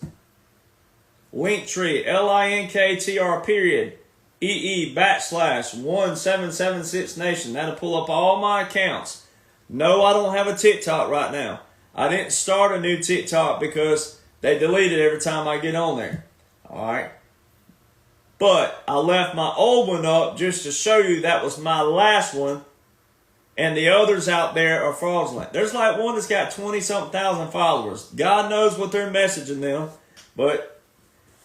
Linktree, LINKTR period, EE /1776 nation. That'll pull up all my accounts. No, I don't have a TikTok right now. I didn't start a new TikTok because they delete it every time I get on there. Alright. But I left my old one up just to show you that was my last one. And the others out there are fraudulent. There's like one that's got 20-something thousand followers. God knows what they're messaging them. But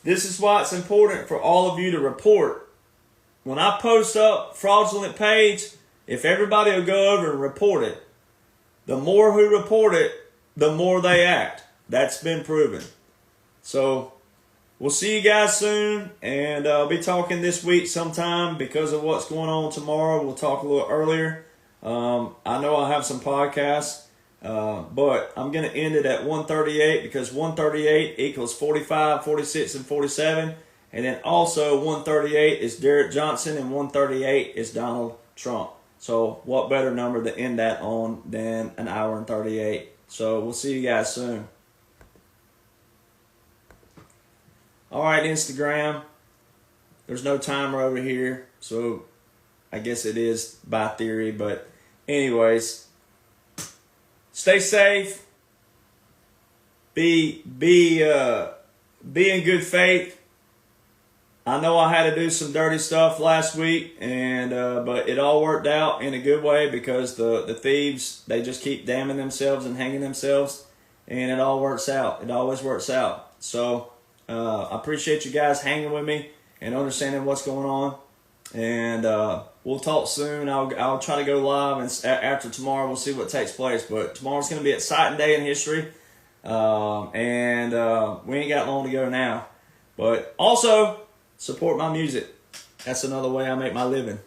this is why it's important for all of you to report. When I post up fraudulent page, if everybody will go over and report it, the more who report it, the more they act. That's been proven. So, we'll see you guys soon. And I'll be talking this week sometime because of what's going on tomorrow. We'll talk a little earlier. I know I have some podcasts. But I'm going to end it at 138 because 138 equals 45, 46, and 47. And then also 138 is Derek Jonhson and 138 is Donald Trump. So what better number to end that on than an hour and 38. So we'll see you guys soon. Alright, Instagram. There's no timer over here. So I guess it is by theory. But anyways. Stay safe. Be in good faith. I know I had to do some dirty stuff last week, and but it all worked out in a good way because the thieves, they just keep damning themselves and hanging themselves, and it all works out. It always works out. So I appreciate you guys hanging with me and understanding what's going on. And we'll talk soon. I'll try to go live, and after tomorrow we'll see what takes place. But tomorrow's going to be exciting day in history, and we ain't got long to go now. But also support my music. That's another way I make my living.